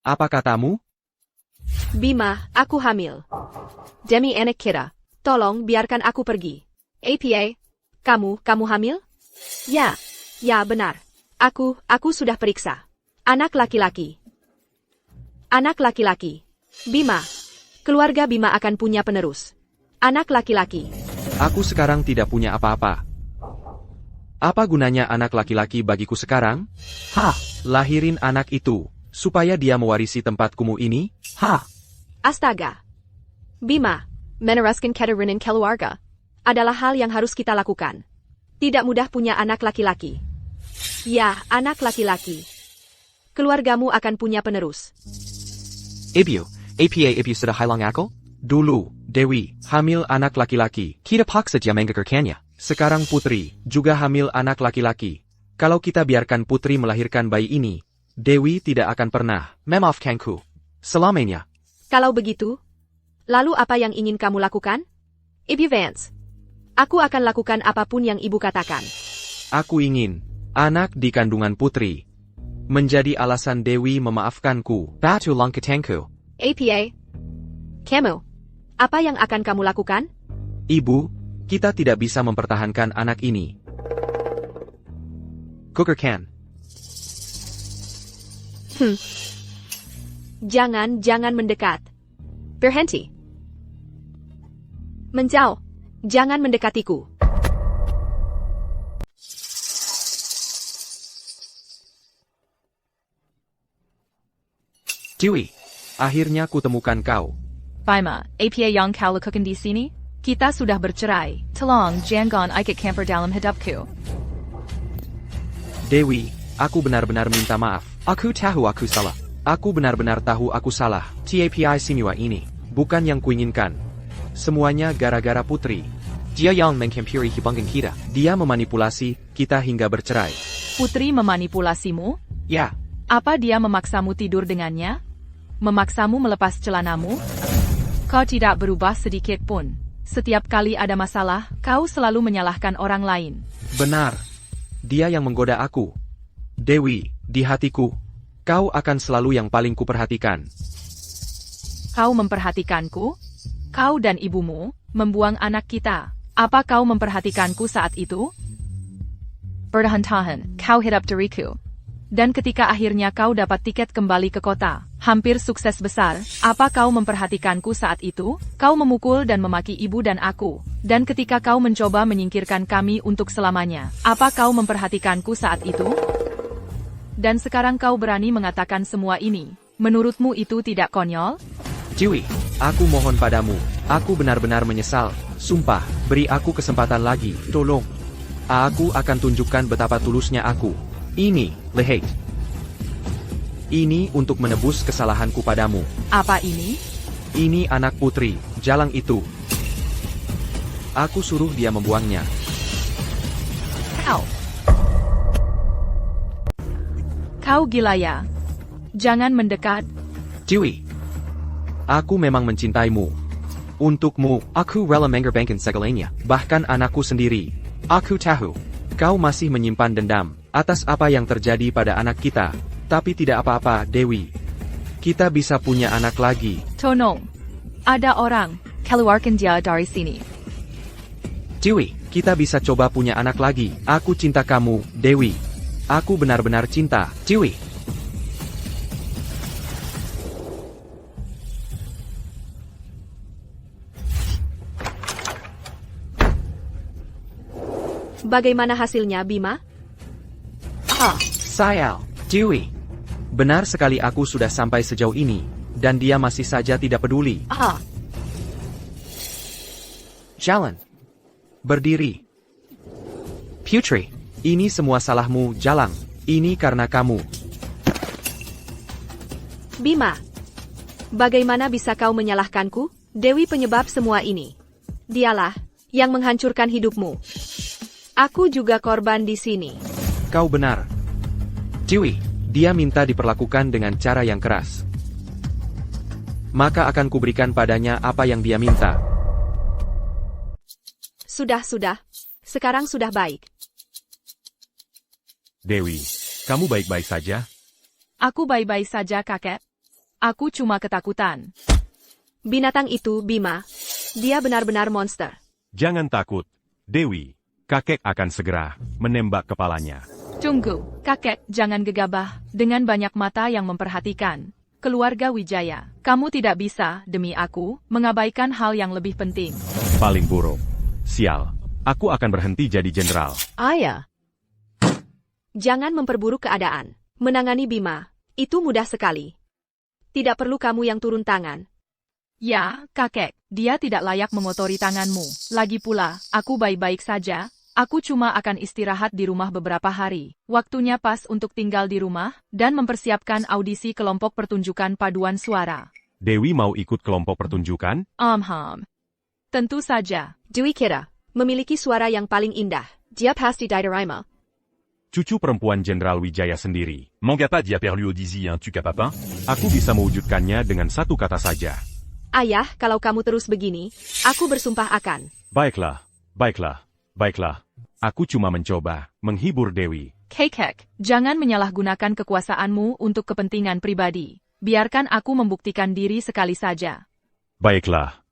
Apa katamu? Bima, aku hamil. Demi anak kita. Tolong biarkan aku pergi. APA, kamu hamil? Ya, benar. Aku sudah periksa. Anak laki-laki. Anak laki-laki. Bima. Keluarga Bima akan punya penerus. Anak laki-laki. Aku sekarang tidak punya apa-apa. Apa gunanya anak laki-laki bagiku sekarang? Lahirin anak itu. Supaya dia mewarisi tempat kumuh ini? Astaga. Bima, meneruskan keturunan keluarga adalah hal yang harus kita lakukan. Tidak mudah punya anak laki-laki. Ya, anak laki-laki. Keluargamu akan punya penerus. Ibu sudah hilang akal? Dulu, Dewi, hamil anak laki-laki. Kita paksa dia menggugurkannya. Sekarang Putri, juga hamil anak laki-laki. Kalau kita biarkan Putri melahirkan bayi ini, Dewi tidak akan pernah memaafkanku. Selamanya. Kalau begitu, lalu apa yang ingin kamu lakukan? Ibu Vance. Aku akan lakukan apapun yang ibu katakan. Aku ingin anak di kandungan Putri menjadi alasan Dewi memaafkanku. Batu langkatengku. APA. Kamu. Apa yang akan kamu lakukan? Ibu, kita tidak bisa mempertahankan anak ini. Gugurkan. Jangan mendekat. Berhenti. Menjauh. Jangan mendekatiku. Dewi, akhirnya kutemukan kau. Bima, apa yang kau lakukan di sini? Kita sudah bercerai. Tolong jangan ikut campur dalam hidupku. Dewi, aku benar-benar minta maaf. Aku tahu aku salah. Aku benar-benar tahu aku salah. Tapi semua ini bukan yang kuinginkan. Semuanya gara-gara Putri. Dia yang menghampiri hubungan kita. Dia memanipulasi kita hingga bercerai. Putri memanipulasimu? Ya, Apa dia memaksamu tidur dengannya? Memaksamu melepas celanamu? Kau tidak berubah sedikit pun. Setiap kali ada masalah, kau selalu menyalahkan orang lain. benar. Dia yang menggoda aku. Dewi, di hatiku, kau akan selalu yang paling kuperhatikan. Kau memperhatikanku? Kau dan ibumu membuang anak kita. Apa kau memperhatikanku saat itu? Bertahan-tahan, kau hidup diriku. Dan ketika akhirnya kau dapat tiket kembali ke kota, hampir sukses besar, apa kau memperhatikanku saat itu? Kau memukul dan memaki ibu dan aku. Dan ketika kau mencoba menyingkirkan kami untuk selamanya, apa kau memperhatikanku saat itu? Dan sekarang kau berani mengatakan semua ini. Menurutmu itu tidak konyol? Dewi, aku mohon padamu. Aku benar-benar menyesal. Sumpah, beri aku kesempatan lagi. Tolong. Aku akan tunjukkan betapa tulusnya aku. Ini, lihat. Ini untuk menebus kesalahanku padamu. Apa ini? Ini anak Putri, jalang itu. Aku suruh dia membuangnya. Kau. Kau gila ya? Jangan mendekat. Dewi, aku memang mencintaimu. Untukmu, aku rela mengorbankan segalanya, bahkan anakku sendiri. Aku tahu, kau masih menyimpan dendam atas apa yang terjadi pada anak kita. Tapi tidak apa-apa, Dewi. Kita bisa punya anak lagi. Tolong. Ada orang. Keluarkan dia dari sini. Dewi, kita bisa coba punya anak lagi. Aku cinta kamu, Dewi. Aku benar-benar cinta, Dewi. Bagaimana hasilnya, Bima? Sayang, Dewi. Benar sekali aku sudah sampai sejauh ini, dan dia masih saja tidak peduli. Jalan. Berdiri. Putri, ini semua salahmu, Jalang. Ini karena kamu. Bima, bagaimana bisa kau menyalahkanku? Dewi penyebab semua ini. Dialah yang menghancurkan hidupmu. Aku juga korban di sini. Kau benar. Dewi, dia minta diperlakukan dengan cara yang keras. Maka akan kuberikan padanya apa yang dia minta. Sudah. Sekarang sudah baik. Dewi, kamu baik-baik saja? Aku baik-baik saja, kakek. Aku cuma ketakutan. Binatang itu, Bima. Dia benar-benar monster. Jangan takut, Dewi. Kakek akan segera menembak kepalanya. Tunggu, kakek, jangan gegabah. Dengan banyak mata yang memperhatikan. Keluarga Wijaya, kamu tidak bisa, demi aku, mengabaikan hal yang lebih penting. Paling buruk. Sial, aku akan berhenti jadi jenderal. Ayah. Jangan memperburuk keadaan. Menangani Bima, itu mudah sekali. Tidak perlu kamu yang turun tangan. Ya, kakek, dia tidak layak mengotori tanganmu. Lagi pula, aku baik-baik saja. Aku cuma akan istirahat di rumah beberapa hari. Waktunya pas untuk tinggal di rumah, dan mempersiapkan audisi kelompok pertunjukan paduan suara. Dewi mau ikut kelompok pertunjukan? Tentu saja. Dewi kira, memiliki suara yang paling indah. Dia pasti diterima. Cucu perempuan Jenderal Wijaya sendiri. Manga pas dia perlu audisi un tuc à papin? Aku bisa mewujudkannya dengan satu kata saja. Ayah, kalau kamu terus begini, aku bersumpah akan. Baiklah. Aku cuma mencoba menghibur Dewi. Kakek, jangan menyalahgunakan kekuasaanmu untuk kepentingan pribadi. Biarkan aku membuktikan diri sekali saja. Baiklah.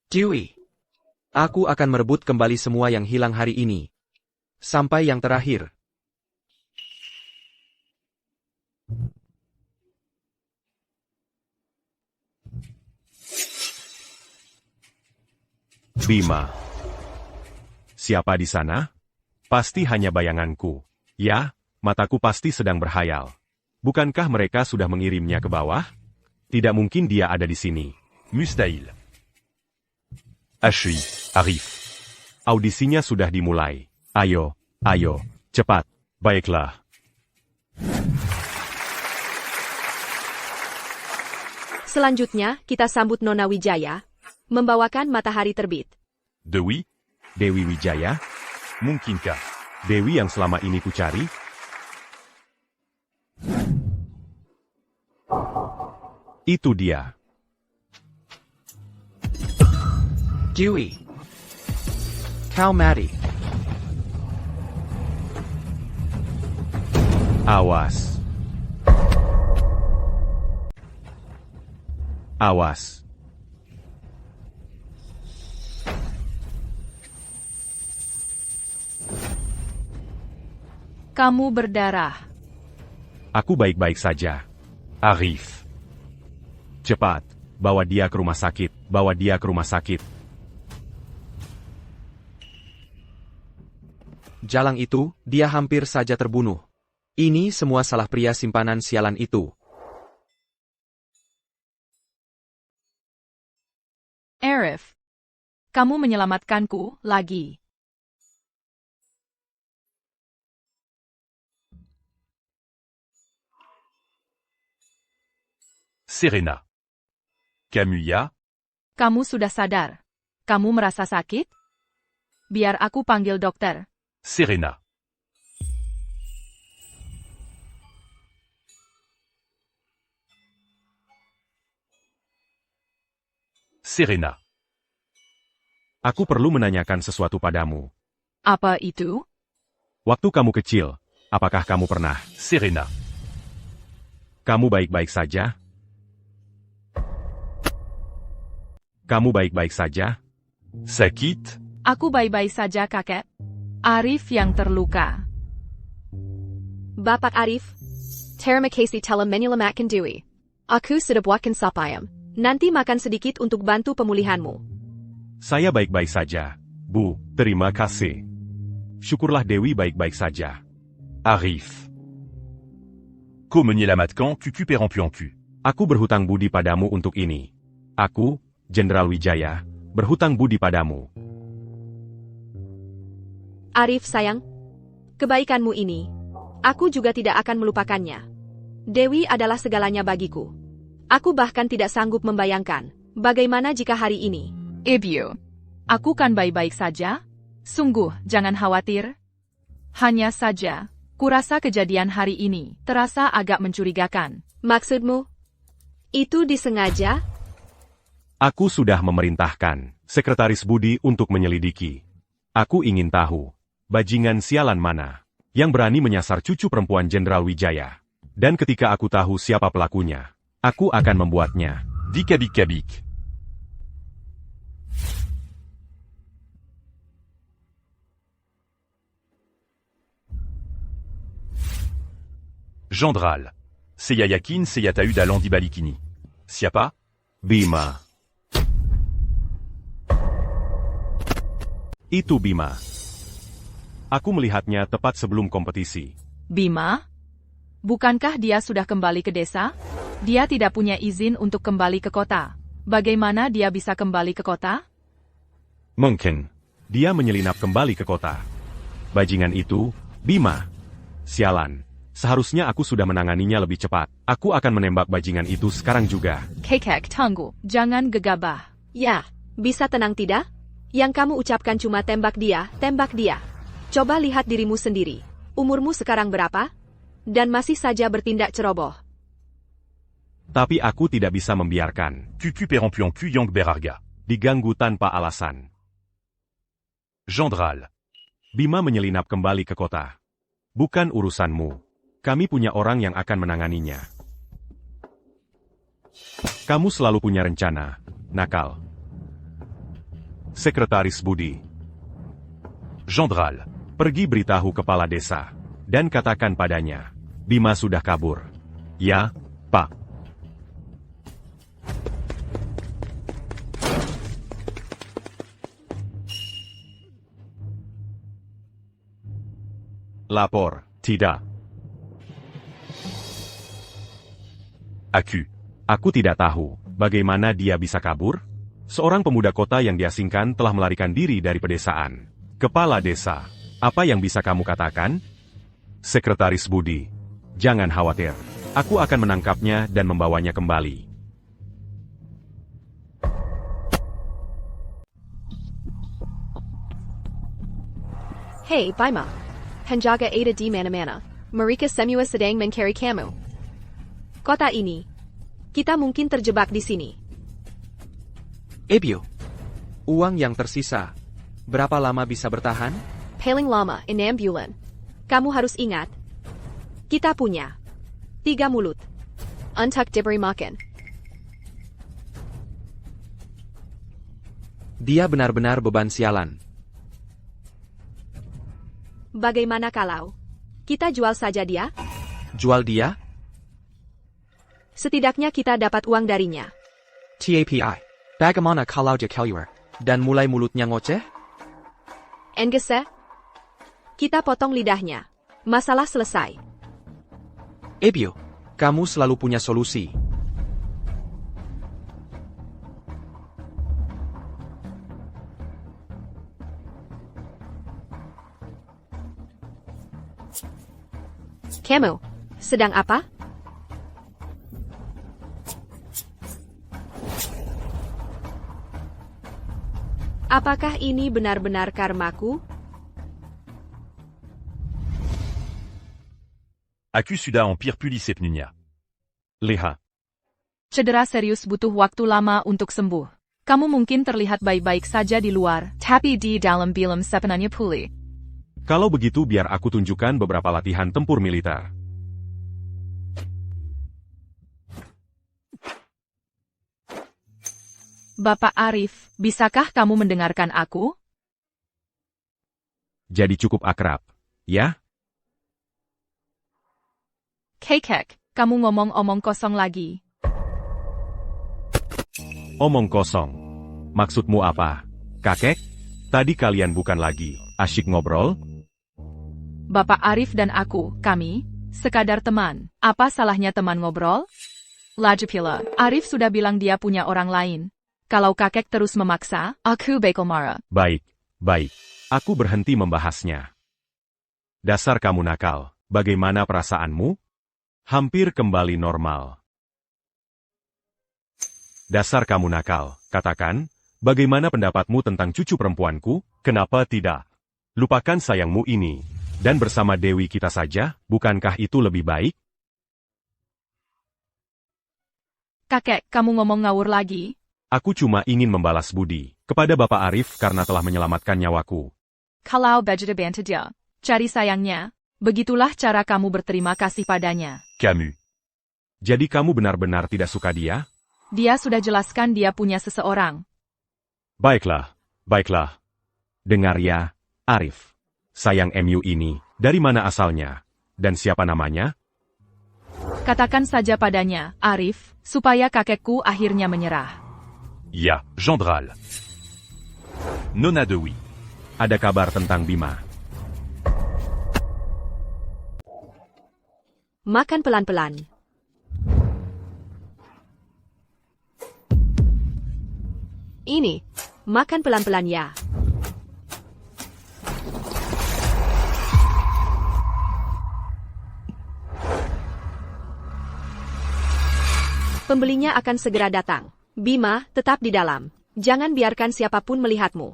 Dewi, aku akan merebut kembali semua yang hilang hari ini. Sampai yang terakhir. Bima. Siapa di sana? Pasti hanya bayanganku. Ya, mataku pasti sedang berhayal. Bukankah mereka sudah mengirimnya ke bawah? Tidak mungkin dia ada di sini. Mustahil. HI, Arif. Audisinya sudah dimulai. Ayo, cepat. Baiklah. Selanjutnya, kita sambut Nona Wijaya, membawakan matahari terbit. Dewi, Dewi Wijaya? mungkinkah? Dewi yang selama ini kucari? Itu dia. Dewi. Kau mati. Awas. Awas. Kamu berdarah. Aku baik-baik saja. Arif. Cepat, bawa dia ke rumah sakit. Bawa dia ke rumah sakit. Jalang itu, dia hampir saja terbunuh. Ini semua salah pria simpanan sialan itu. Arif. Kamu menyelamatkanku lagi. Serena. Kamuya, Kamu sudah sadar. Kamu merasa sakit? Biar aku panggil dokter. Serena. Serena. Aku perlu menanyakan sesuatu padamu. Apa itu? Waktu kamu kecil, apakah kamu pernah? Serena. Kamu baik-baik saja? Kamu baik-baik saja? Sakit, Aku baik-baik saja, kakek. Arif yang terluka. Bapak Arif, terima kasih telah menyelamatkan Dewi. Aku sudah buatkan sapayam. Nanti makan sedikit untuk bantu pemulihanmu. Saya baik-baik saja. Bu, terima kasih. Syukurlah Dewi baik-baik saja. Arif. Ko menyelamatkan cucu perempuanku. Aku berhutang budi padamu untuk ini. Aku, Jenderal Wijaya, berhutang budi padamu. Arif sayang, kebaikanmu ini, aku juga tidak akan melupakannya. Dewi adalah segalanya bagiku. Aku bahkan tidak sanggup membayangkan, bagaimana jika hari ini. Ibu. Aku kan baik-baik saja. Sungguh, jangan khawatir. Hanya saja, kurasa kejadian hari ini terasa agak mencurigakan. Maksudmu? Itu disengaja? Aku sudah memerintahkan Sekretaris Budi untuk menyelidiki. Aku ingin tahu, bajingan sialan mana yang berani menyasar cucu perempuan Jenderal Wijaya. Dan ketika aku tahu siapa pelakunya, aku akan membuatnya. Dikabik-kabik. Jandral. Saya yakin saya tahu dalam di balik ini. Siapa? Bima. Itu Bima. Aku melihatnya tepat sebelum kompetisi. Bima? Bukankah dia sudah kembali ke desa? Dia tidak punya izin untuk kembali ke kota. Bagaimana dia bisa kembali ke kota? Mungkin dia menyelinap kembali ke kota. Bajingan itu, Bima. Sialan. Seharusnya aku sudah menanganinya lebih cepat. Aku akan menembak bajingan itu sekarang juga. Kekek, tunggu. Jangan gegabah. Ya, bisa tenang tidak? Yang kamu ucapkan cuma tembak dia, tembak dia. Coba lihat dirimu sendiri. Umurmu sekarang berapa? Dan masih saja bertindak ceroboh. Tapi aku tidak bisa membiarkan Cucu perempuanku yang berharga. diganggu tanpa alasan. Jandral. Bima menyelinap kembali ke kota. Bukan urusanmu. Kami punya orang yang akan menanganinya. Kamu selalu punya rencana, nakal. Sekretaris Budi, Jandral. pergi beritahu kepala desa, dan katakan padanya, Bima sudah kabur. Ya, Pak. Lapor, tidak. Aku. Aku tidak tahu bagaimana dia bisa kabur. Seorang pemuda kota yang diasingkan telah melarikan diri dari pedesaan. Kepala desa, apa yang bisa kamu katakan? Sekretaris Budi, jangan khawatir. Aku akan menangkapnya dan membawanya kembali. Hey, Bima. Penjaga ada di mana-mana. Mereka semua sedang mencari kamu. Kota ini. Kita mungkin terjebak di sini. Ebio, uang yang tersisa, berapa lama bisa bertahan? Paling lama, 6 bulan. Kamu harus ingat. Kita punya 3 mulut. Untuk diberi makan. Dia benar-benar beban sialan. Bagaimana kalau kita jual saja dia? Jual dia? Setidaknya kita dapat uang darinya. TAPI. Bagaimana kalau dia keluar dan mulai mulutnya ngoceh? Enggak. Kita potong lidahnya. Masalah selesai. Ebio, kamu selalu punya solusi. Kamu sedang apa? Apakah ini benar-benar karmaku? Akusuda Empire Pulisepnunia. Lihat, Cedera serius butuh waktu lama untuk sembuh. Kamu mungkin terlihat baik-baik saja di luar, tapi di dalam belum sepenuhnya pulih. kalau begitu biar aku tunjukkan beberapa latihan tempur militer. Bapak Arif, bisakah kamu mendengarkan aku? Jadi cukup akrab, ya? Kekek, kamu ngomong-omong kosong lagi. Omong kosong. Maksudmu apa, kakek? Tadi kalian bukan lagi asyik ngobrol? Bapak Arif dan aku, kami, sekadar teman. Apa salahnya teman ngobrol? Lagi pula, Arif sudah bilang dia punya orang lain. Kalau kakek terus memaksa, aku bakal marah. Baik, baik. Aku berhenti membahasnya. Dasar kamu nakal. Bagaimana perasaanmu? Hampir kembali normal. Dasar kamu nakal. Katakan, bagaimana pendapatmu tentang cucu perempuanku? Kenapa tidak? Lupakan sayangmu ini. Dan bersama Dewi kita saja, bukankah itu lebih baik? Kakek, kamu ngomong ngawur lagi? Aku cuma ingin membalas budi kepada Bapak Arif karena telah menyelamatkan nyawaku. Kalau bejada bantu dia, cari sayangnya. Begitulah cara kamu berterima kasih padanya. Camus. Jadi kamu benar-benar tidak suka dia? Dia sudah jelaskan dia punya seseorang. Baiklah, baiklah. Dengar ya, Arif. Sayang MU ini, dari mana asalnya? Dan siapa namanya? Katakan saja padanya, Arif, supaya kakekku akhirnya menyerah. Ya, Gendral. Nona Dewi. Ada kabar tentang Bima. Makan pelan-pelan. Ini, makan pelan-pelan ya. Pembelinya akan segera datang. Bima, tetap di dalam. Jangan biarkan siapapun melihatmu.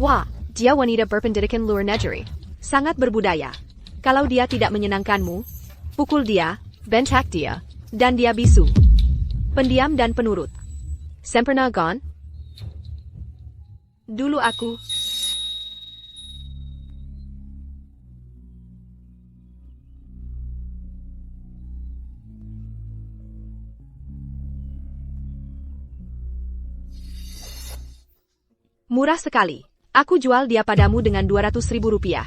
Wah, dia wanita berpendidikan luar negeri. Sangat berbudaya. Kalau dia tidak menyenangkanmu, pukul dia, bentak dia, dan dia bisu. Pendiam dan penurut. Sempurna gone? Dulu aku... Murah sekali. Aku jual dia padamu dengan 200.000 rupiah.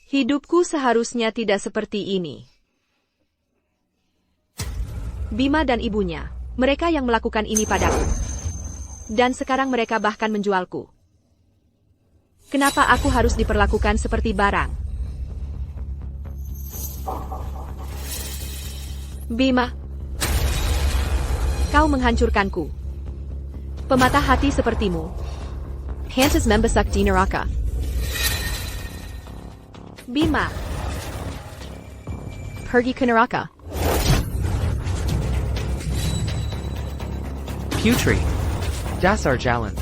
Hidupku seharusnya tidak seperti ini. Bima dan ibunya, mereka yang melakukan ini padaku. Dan sekarang mereka bahkan menjualku. Kenapa aku harus diperlakukan seperti barang? Bima, kau menghancurkanku. Pematah hati sepertimu. Hantas membesak di neraka. Bima, pergi ke neraka. Putri. Dasar jalan.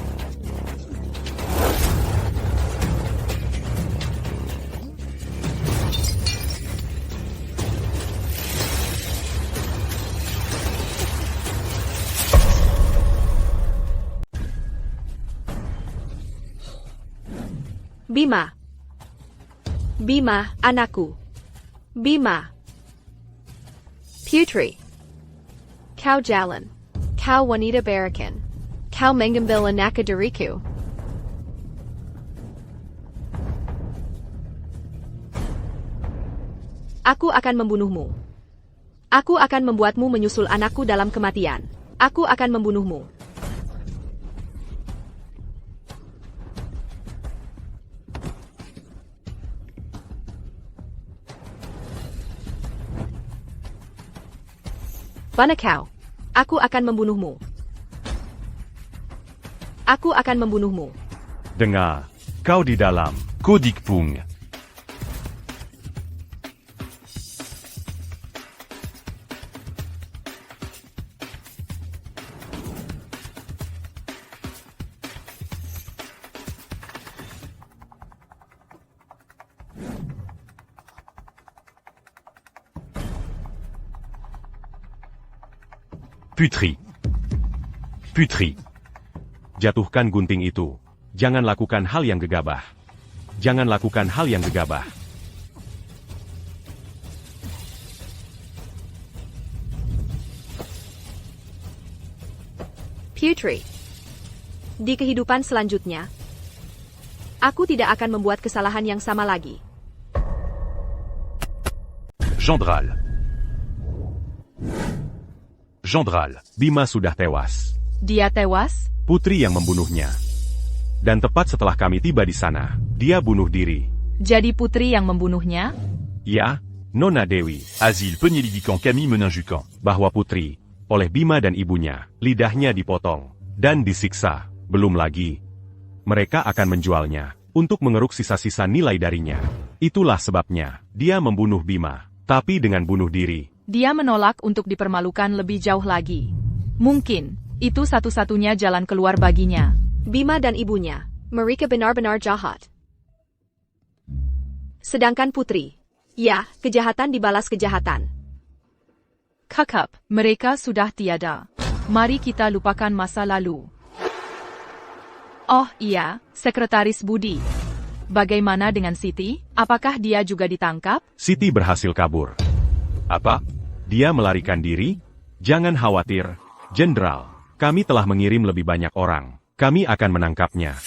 Bima. Bima, anakku. Bima. Putri. Kau jalan. Kau wanita barakan. Kau mengambil anak dariku. Aku akan membunuhmu. Aku akan membuatmu menyusul anakku dalam kematian. Aku akan membunuhmu. Mana kau? Aku akan membunuhmu. Aku akan membunuhmu. Dengar, kau di dalam. Kodik Pung. Putri. Putri. Jatuhkan gunting itu. Jangan lakukan hal yang gegabah. Jangan lakukan hal yang gegabah. Putri. Di kehidupan selanjutnya, aku tidak akan membuat kesalahan yang sama lagi. Jandral. Jandral. Bima sudah tewas. Dia tewas? Putri yang membunuhnya. Dan tepat setelah kami tiba di sana, dia bunuh diri. Jadi Putri yang membunuhnya? Ya, Nona Dewi. Asile penyelidikan Camille Meninjukan. Bahwa Putri, oleh Bima dan ibunya, lidahnya dipotong dan disiksa. Belum lagi, mereka akan menjualnya untuk mengeruk sisa-sisa nilai darinya. Itulah sebabnya dia membunuh Bima, tapi dengan bunuh diri. Dia menolak untuk dipermalukan lebih jauh lagi. Mungkin, itu satu-satunya jalan keluar baginya. Bima dan ibunya, mereka benar-benar jahat. Sedangkan Putri, ya, kejahatan dibalas kejahatan. Kakak, mereka sudah tiada. Mari kita lupakan masa lalu. Oh iya, Sekretaris Budi. Bagaimana dengan Siti? Apakah dia juga ditangkap? Siti berhasil kabur. Apa? Dia melarikan diri? Jangan khawatir, Jenderal. Kami telah mengirim lebih banyak orang. Kami akan menangkapnya.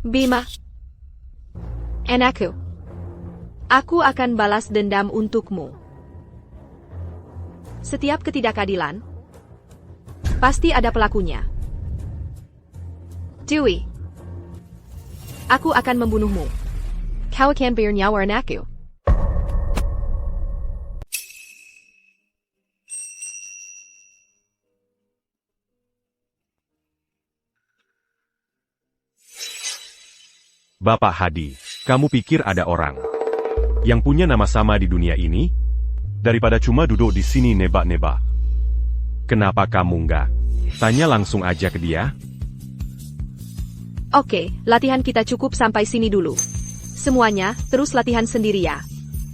Bima. Anakku. Aku akan balas dendam untukmu. Setiap ketidakadilan, pasti ada pelakunya. Dewi. Aku akan membunuhmu. Kau akan bernyawa anakku. Bapak Hadi, kamu pikir ada orang yang punya nama sama di dunia ini? Daripada cuma duduk di sini nebak-nebak. Kenapa kamu enggak? Tanya langsung aja ke dia. Oke, latihan kita cukup sampai sini dulu. Semuanya, terus latihan sendiri ya.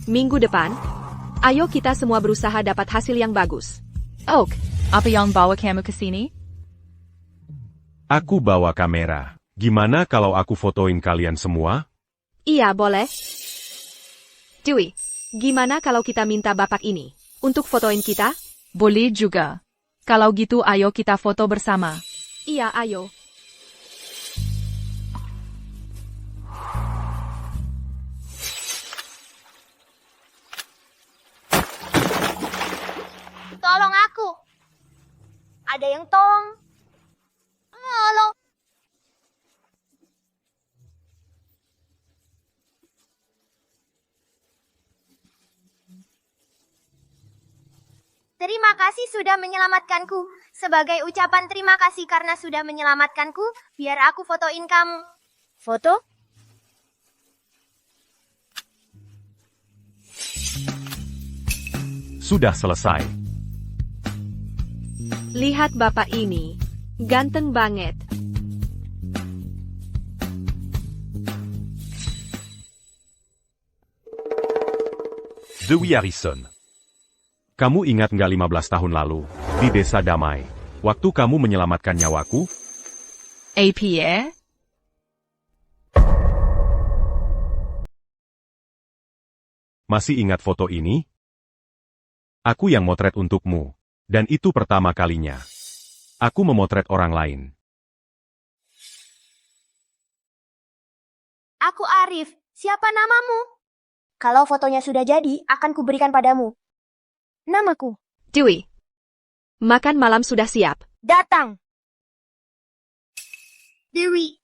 Minggu depan, ayo kita semua berusaha dapat hasil yang bagus. Oak, apa yang bawa kamu ke sini? Aku bawa kamera. Gimana kalau aku fotoin kalian semua? Iya, boleh. Dewi, gimana kalau kita minta bapak ini untuk fotoin kita? Boleh juga. Kalau gitu ayo kita foto bersama. Iya, ayo. tolong aku. Ada yang tolong. Halo. Terima kasih sudah menyelamatkanku. Sebagai ucapan terima kasih karena sudah menyelamatkanku, biar aku fotoin kamu. Foto? Sudah selesai. Lihat bapak ini. Ganteng banget. Dewey Harrison. Kamu ingat nggak 15 tahun lalu, di Desa Damai, waktu kamu menyelamatkan nyawaku? APA? Masih ingat foto ini? Aku yang motret untukmu. Dan itu pertama kalinya. Aku memotret orang lain. Aku Arif. Siapa namamu? Kalau fotonya sudah jadi, akan kuberikan padamu. Namaku. Dewey. Makan malam sudah siap. Datang. Dewi.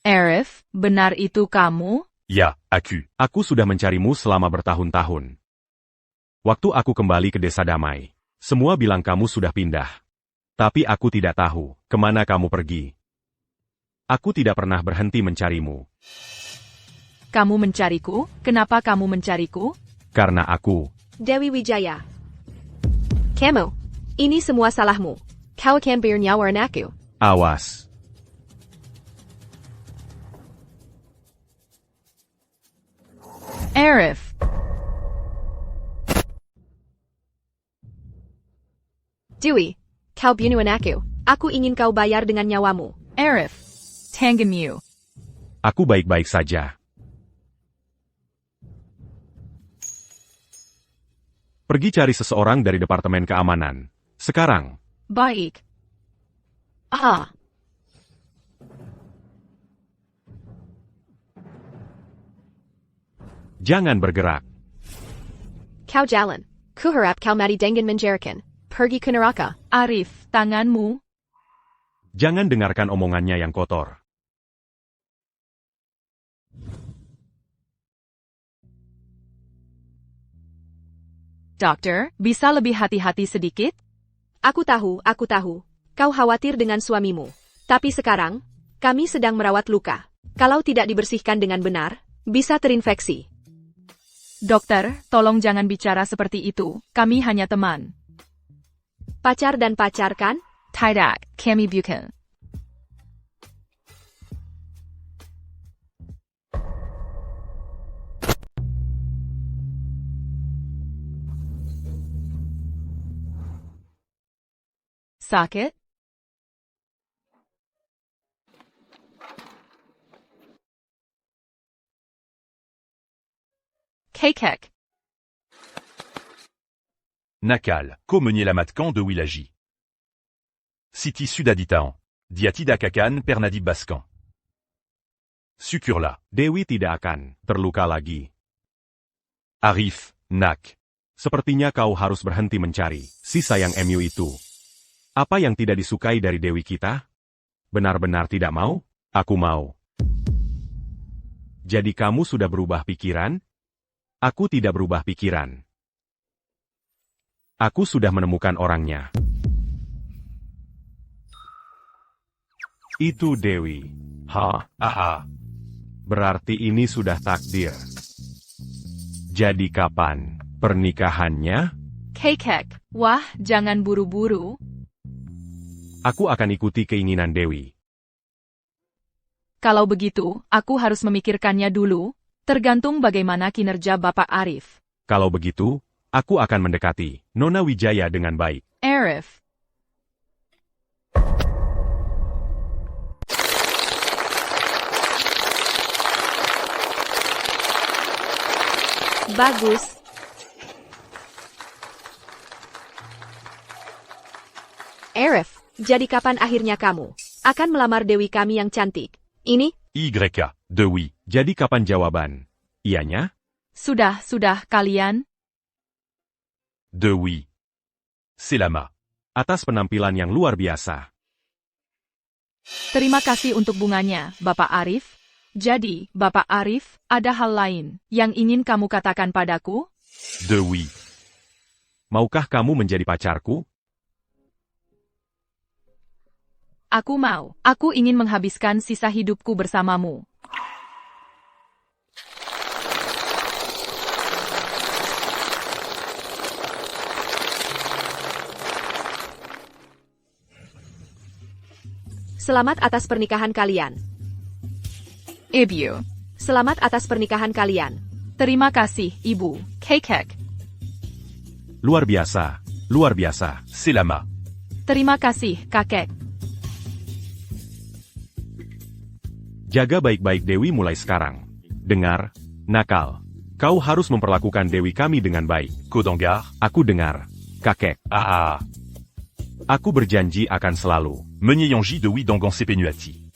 Arif, benar itu kamu? Ya, aku. Aku sudah mencarimu selama bertahun-tahun. Waktu aku kembali ke Desa Damai, semua bilang kamu sudah pindah. Tapi aku tidak tahu kemana kamu pergi. Aku tidak pernah berhenti mencarimu. Kamu mencariku? Kenapa kamu mencariku? Karena aku, Dewi Wijaya. Kamu. Ini semua salahmu. Kau akan bernyawa anakku. awas. Arif. Dewi. Kau bunuh anakku. Aku ingin kau bayar dengan nyawamu. Arif. Tangamu. Aku baik-baik saja. Pergi cari seseorang dari Departemen Keamanan. Sekarang. Baik. Ah. Jangan bergerak. Kau jalan. Kuharap kau mati dengan menjarakan. Pergi ke neraka. Arif, tanganmu. Jangan dengarkan omongannya yang kotor. Dokter, bisa lebih hati-hati sedikit? Aku tahu. Kau khawatir dengan suamimu. Tapi sekarang, kami sedang merawat luka. Kalau tidak dibersihkan dengan benar, bisa terinfeksi. Dokter, tolong jangan bicara seperti itu. Kami hanya teman. Pacar dan pacar kan? Tidak, kami bukan. Sakit? Kekek. Nakal, Komenier Lamatkan de Wilaji. Siti Sudaditaan. Diatida Kakan Pernadib Baskan. Sukurla. Dewi tidak akan terluka lagi. Arif, Nak. Sepertinya kau harus berhenti mencari si sayang MU itu. Apa yang tidak disukai dari Dewi kita? Benar-benar tidak mau? Aku mau. Jadi kamu sudah berubah pikiran? Aku tidak berubah pikiran. Aku sudah menemukan orangnya. Itu Dewi. Aha. Berarti ini sudah takdir. Jadi kapan pernikahannya? Kekek. Wah, jangan buru-buru. Aku akan ikuti keinginan Dewi. Kalau begitu, aku harus memikirkannya dulu, tergantung bagaimana kinerja Bapak Arif. Kalau begitu, aku akan mendekati Nona Wijaya dengan baik. Arif. Bagus. Arif, jadi kapan akhirnya kamu akan melamar Dewi kami yang cantik? Ini? YK, Dewi. Jadi kapan jawaban? Iyanya? Sudah, kalian. Dewi. C'est lama. Atas penampilan yang luar biasa. Terima kasih untuk bunganya, Bapak Arif. Jadi, Bapak Arif, ada hal lain yang ingin kamu katakan padaku? Dewi. Maukah kamu menjadi pacarku? Aku mau. Aku ingin menghabiskan sisa hidupku bersamamu. Selamat atas pernikahan kalian. Ibu. Selamat atas pernikahan kalian. Terima kasih, Ibu. Kekek. Luar biasa. Luar biasa. C'est lama. Terima kasih, kakek. Jaga baik-baik Dewi mulai sekarang. Dengar, nakal. Kau harus memperlakukan Dewi kami dengan baik. Kodangar. Aku dengar. Kakek. Ah ah. Aku berjanji akan selalu. Menyeyangi Dewi Dangan Sepenuati.